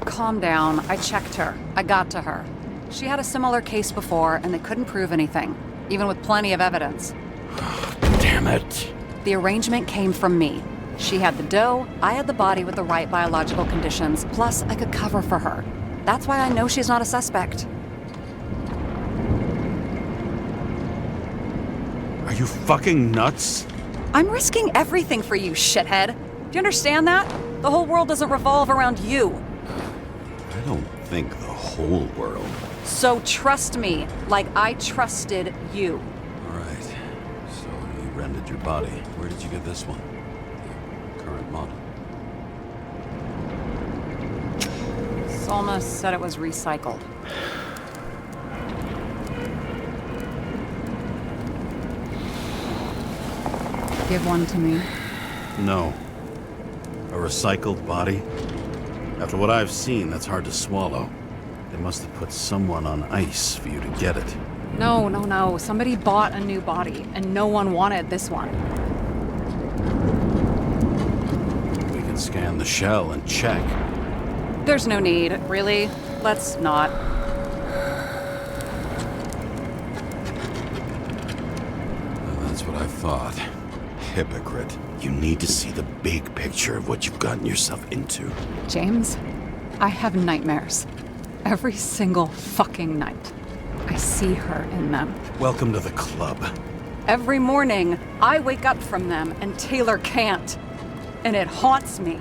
Calm down. I checked her. I got to her. She had a similar case before, and they couldn't prove anything, even with plenty of evidence. Damn it. The arrangement came from me. She had the dough, I had the body with the right biological conditions, plus I could cover for her. That's why I know she's not a suspect. Are you fucking nuts? I'm risking everything for you, shithead. Do you understand that? The whole world doesn't revolve around you. I don't think the whole world. So trust me, like I trusted you. All right. So you rented your body. Where did you get this one? The current model. Salma said it was recycled. Give one to me. No. A recycled body? After what I've seen, that's hard to swallow. They must have put someone on ice for you to get it. No. Somebody bought a new body, and no one wanted this one. We can scan the shell and check. There's no need, really. Let's not. Well, that's what I thought. Hypocrite. You need to see the big picture of what you've gotten yourself into. James, I have nightmares. Every single fucking night. I see her in them. Welcome to the club. Every morning, I wake up from them and Taylor can't. And it haunts me.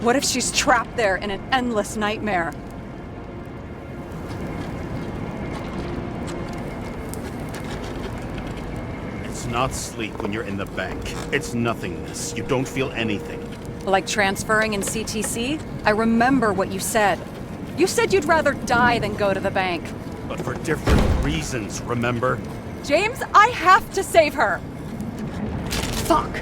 What if she's trapped there in an endless nightmare? It's not sleep when you're in the bank. It's nothingness. You don't feel anything. Like transferring in CTC? I remember what you said. You said you'd rather die than go to the bank. But for different reasons, remember? James, I have to save her! Fuck!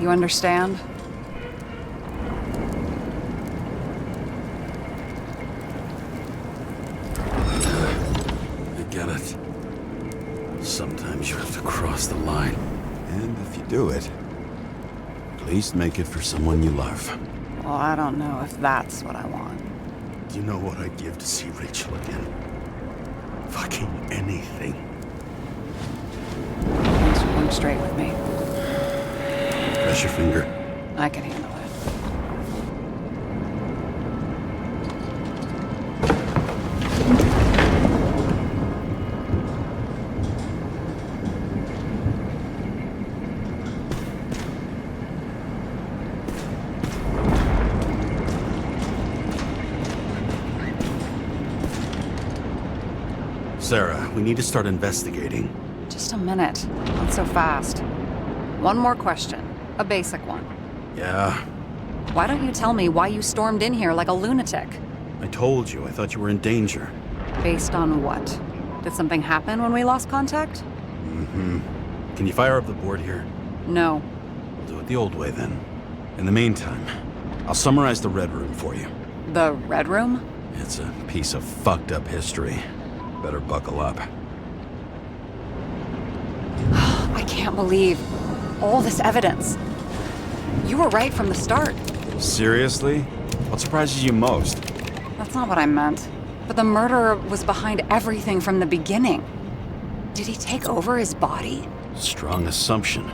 You understand? I get it. Sometimes you have to cross the line. And if you do it, at least make it for someone you love. Well, I don't know if that's what I want. Do you know what I'd give to see Rachel again? Fucking anything. Thanks for going straight with me. Press your finger. I can handle it. Sarah, we need to start investigating. Just a minute. Not so fast. One more question. A basic one. Yeah, Why don't you tell me why you stormed in here like a lunatic? I told you. I thought you were in danger. Based on what? Did something happen when we lost contact? Mm-hmm. Can you fire up the board here? No. We'll do it the old way then. In the meantime, I'll summarize the Red Room for you. The Red Room? It's a piece of fucked up history. Better buckle up. I can't believe all this evidence. You were right from the start. Seriously? What surprises you most? That's not what I meant. But the murderer was behind everything from the beginning. Did he take over his body? Strong assumption.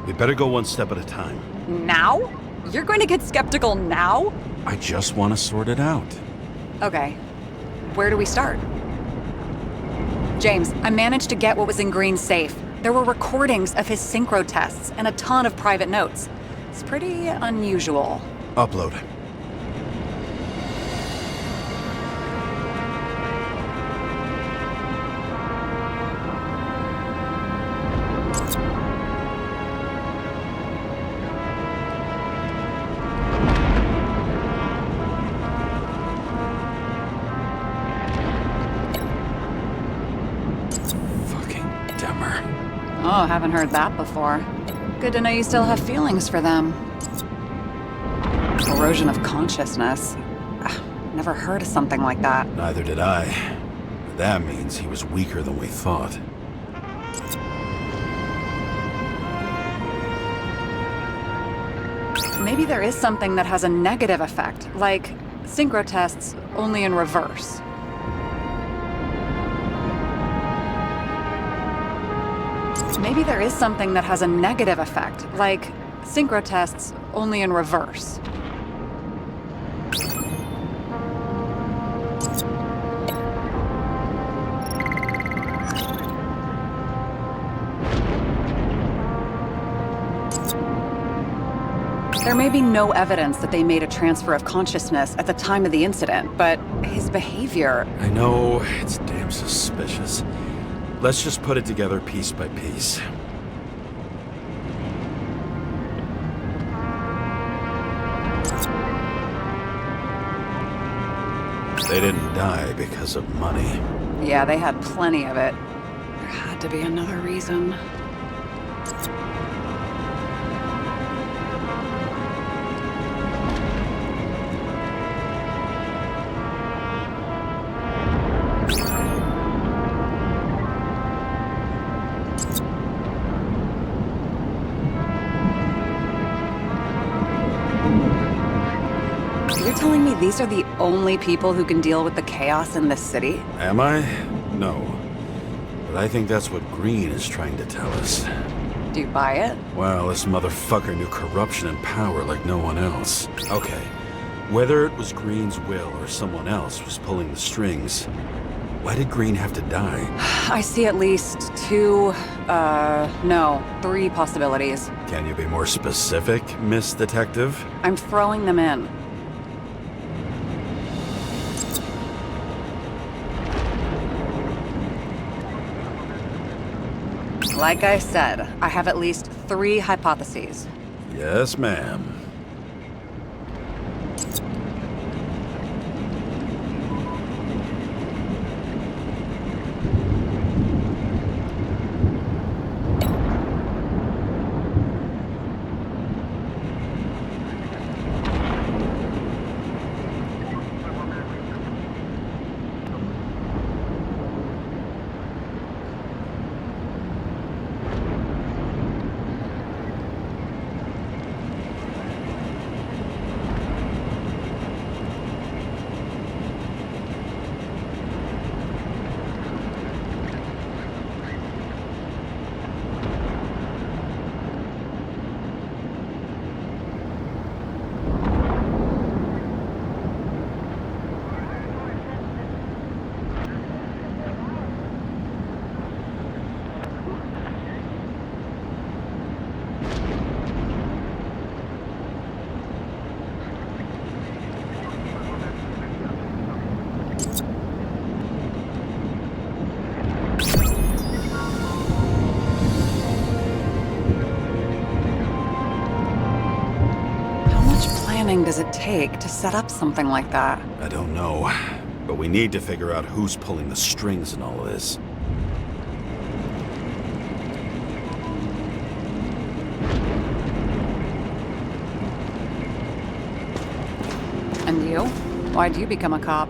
We better go one step at a time. Now? You're going to get skeptical now? I just want to sort it out. Okay. Where do we start? James, I managed to get what was in Green's safe. There were recordings of his synchro tests and a ton of private notes. It's pretty unusual. Upload. Oh, haven't heard that before. Good to know you still have feelings for them. Erosion of consciousness. Never heard of something like that. Neither did I. But that means he was weaker than we thought. Maybe there is something that has a negative effect, like synchro tests, only in reverse. Maybe there is something that has a negative effect, like synchro tests, only in reverse. There may be no evidence that they made a transfer of consciousness at the time of the incident, but his behavior... I know, it's damn suspicious. Let's just put it together piece by piece. They didn't die because of money. Yeah, they had plenty of it. There had to be another reason. You're telling me these are the only people who can deal with the chaos in this city? Am I? No. But I think that's what Green is trying to tell us. Do you buy it? Well, this motherfucker knew corruption and power like no one else. Okay, whether it was Green's will or someone else was pulling the strings, why did Green have to die? I see at least three possibilities. Can you be more specific, Miss Detective? I'm throwing them in. Like I said, I have at least three hypotheses. Yes, ma'am. Does it take to set up something like that? I don't know, but we need to figure out who's pulling the strings in all of this. And you? Why'd you become a cop?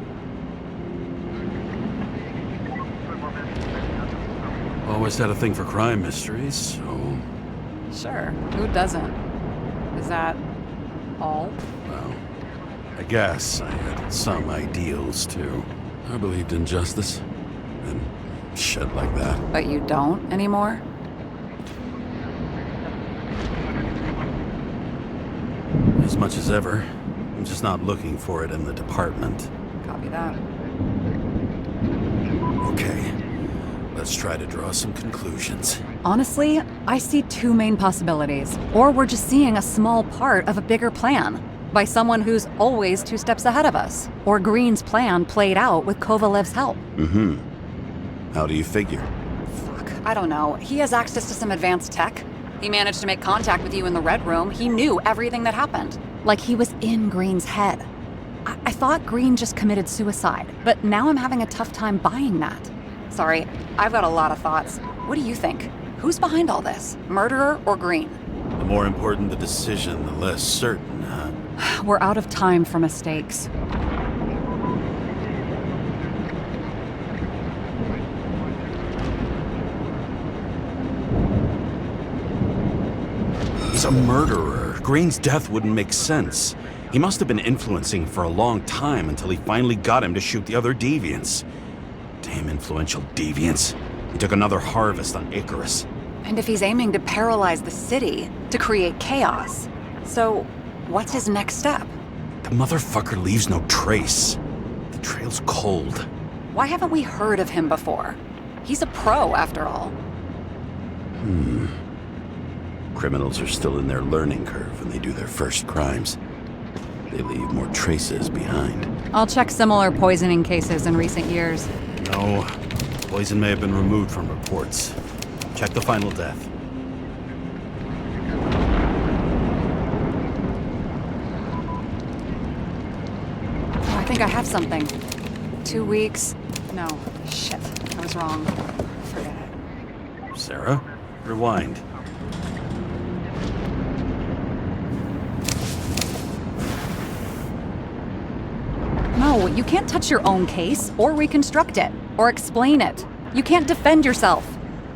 Always had a thing for crime mysteries, so... Sure, who doesn't? Is that all? Well, I guess I had some ideals, too. I believed in justice, and shit like that. But you don't anymore? As much as ever. I'm just not looking for it in the department. Copy that. Okay, Let's try to draw some conclusions. Honestly, I see two main possibilities. Or we're just seeing a small part of a bigger plan by someone who's always 2 steps ahead of us. Or Green's plan played out with Kovalev's help. How do you figure? Fuck, I don't know. He has access to some advanced tech. He managed to make contact with you in the Red Room. He knew everything that happened. Like he was in Green's head. I thought Green just committed suicide, but now I'm having a tough time buying that. Sorry, I've got a lot of thoughts. What do you think? Who's behind all this? Murderer or Green? The more important the decision, the less certain, huh? We're out of time for mistakes. He's a murderer. Green's death wouldn't make sense. He must have been influencing for a long time until he finally got him to shoot the other deviants. Damn influential deviants. He took another harvest on Icarus. And if he's aiming to paralyze the city, to create chaos, so what's his next step? The motherfucker leaves no trace. The trail's cold. Why haven't we heard of him before? He's a pro, after all. Criminals are still in their learning curve when they do their first crimes. They leave more traces behind. I'll check similar poisoning cases in recent years. No, poison may have been removed from reports. Check the final death. Oh, I think I have something. 2 weeks. No, shit. I was wrong. Forget it. Sarah, rewind. No, you can't touch your own case, or reconstruct it, or explain it. You can't defend yourself.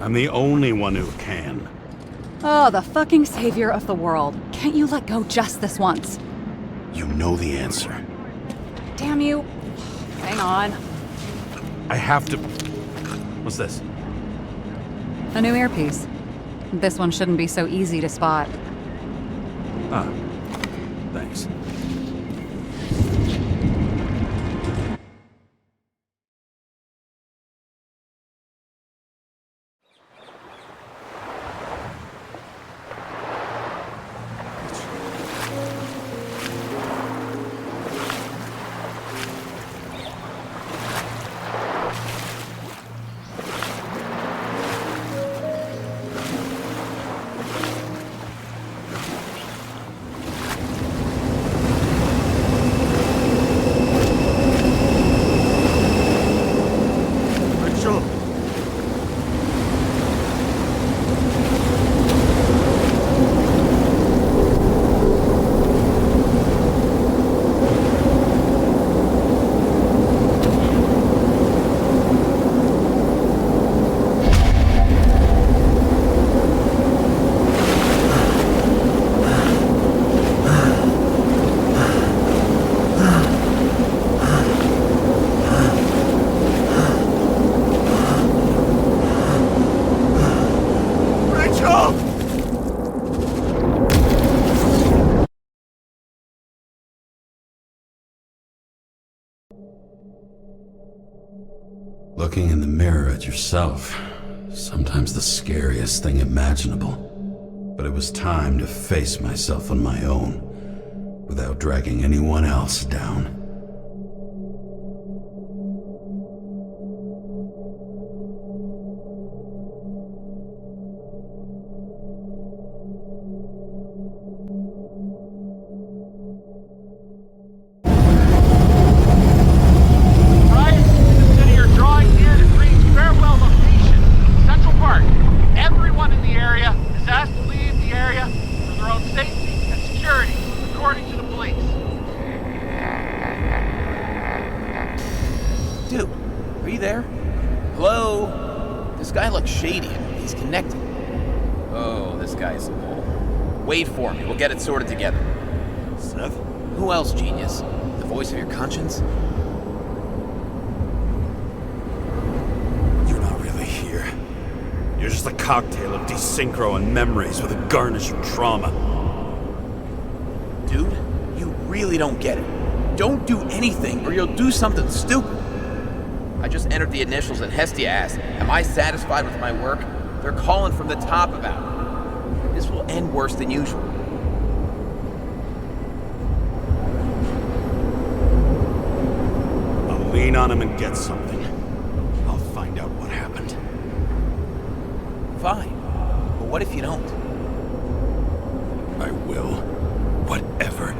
I'm the only one who can. Oh, the fucking savior of the world. Can't you let go just this once? You know the answer. Damn you. Hang on. I have to... What's this? A new earpiece. This one shouldn't be so easy to spot. Ah, thanks. Looking in the mirror at yourself, sometimes the scariest thing imaginable. But it was time to face myself on my own, without dragging anyone else down. Dude, are you there? Hello? This guy looks shady. He's connected. Oh, this guy's cool. Wait for me. We'll get it sorted together. Seth? Who else, genius? The voice of your conscience? You're not really here. You're just a cocktail of desynchro and memories with a garnish of trauma. Dude, you really don't get it. Don't do anything or you'll do something stupid. I just entered the initials and Hestia asked, am I satisfied with my work? They're calling from the top about it. This will end worse than usual. I'll lean on him and get something. I'll find out what happened. Fine. But what if you don't? I will. Whatever